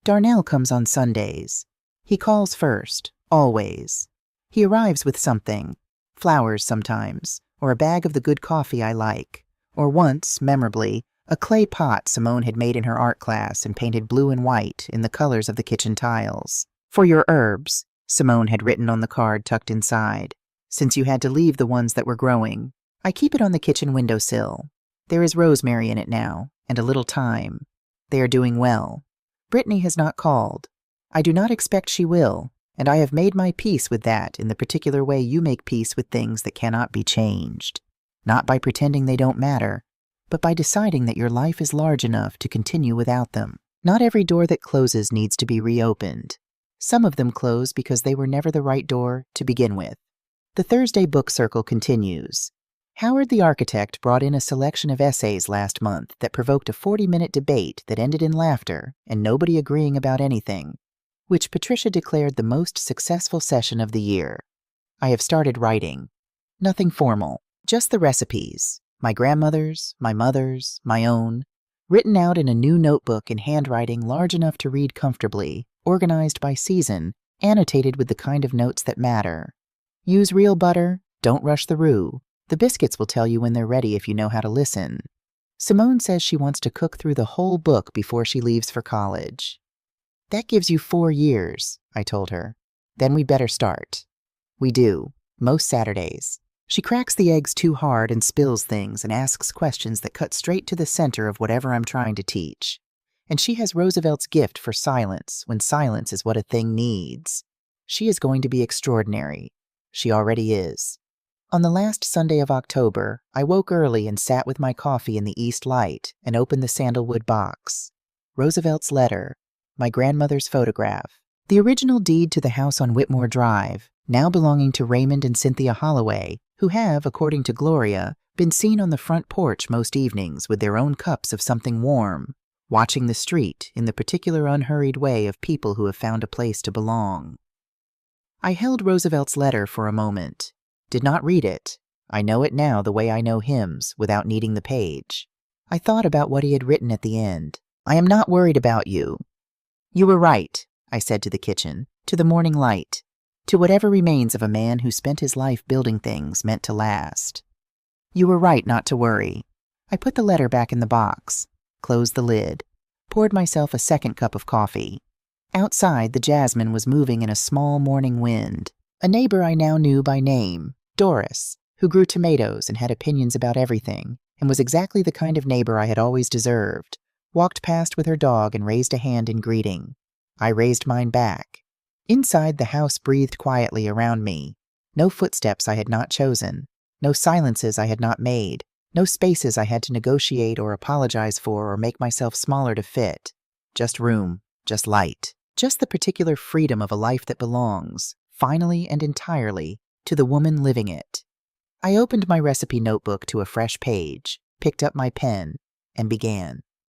Darnell comes on Sundays. He calls first, always. He arrives with something, flowers sometimes, or a bag of the good coffee I like, or once, memorably, a clay pot Simone had made in her art class and painted blue and white in the colors of the kitchen tiles. For your herbs, Simone had written on the card tucked inside, since you had to leave the ones that were growing. I keep it on the kitchen windowsill. There is rosemary in it now, and a little thyme. They are doing well. Brittany has not called. I do not expect she will, and I have made my peace with that in the particular way you make peace with things that cannot be changed. Not by pretending they don't matter, but by deciding that your life is large enough to continue without them. Not every door that closes needs to be reopened. Some of them close because they were never the right door to begin with. The Thursday Book Circle continues. Howard the architect brought in a selection of essays last month that provoked a 40-minute debate that ended in laughter and nobody agreeing about anything, which Patricia declared the most successful session of the year. I have started writing. Nothing formal, just the recipes. My grandmother's, my mother's, my own. Written out in a new notebook in handwriting large enough to read comfortably, organized by season, annotated with the kind of notes that matter. Use real butter, don't rush the roux. The biscuits will tell you when they're ready if you know how to listen. Simone says she wants to cook through the whole book before she leaves for college. That gives you 4 years, I told her. Then we better start. We do, most Saturdays. She cracks the eggs too hard and spills things and asks questions that cut straight to the center of whatever I'm trying to teach. And she has Roosevelt's gift for silence when silence is what a thing needs. She is going to be extraordinary. She already is. On the last Sunday of October, I woke early and sat with my coffee in the east light and opened the sandalwood box. Roosevelt's letter, my grandmother's photograph, the original deed to the house on Whitmore Drive, now belonging to Raymond and Cynthia Holloway, who have, according to Gloria, been seen on the front porch most evenings with their own cups of something warm, watching the street in the particular unhurried way of people who have found a place to belong. I held Roosevelt's letter for a moment. Did not read it. I know it now the way I know hymns, without needing the page. I thought about what he had written at the end. I am not worried about you. You were right, I said to the kitchen, to the morning light, to whatever remains of a man who spent his life building things meant to last. You were right not to worry. I put the letter back in the box, closed the lid, poured myself a second cup of coffee. Outside, the jasmine was moving in a small morning wind. A neighbor I now knew by name, Doris, who grew tomatoes and had opinions about everything, and was exactly the kind of neighbor I had always deserved, walked past with her dog and raised a hand in greeting. I raised mine back. Inside, the house breathed quietly around me. No footsteps I had not chosen, no silences I had not made, no spaces I had to negotiate or apologize for or make myself smaller to fit. Just room, just light, just the particular freedom of a life that belongs, finally and entirely, to the woman living it. I opened my recipe notebook to a fresh page, picked up my pen, and began.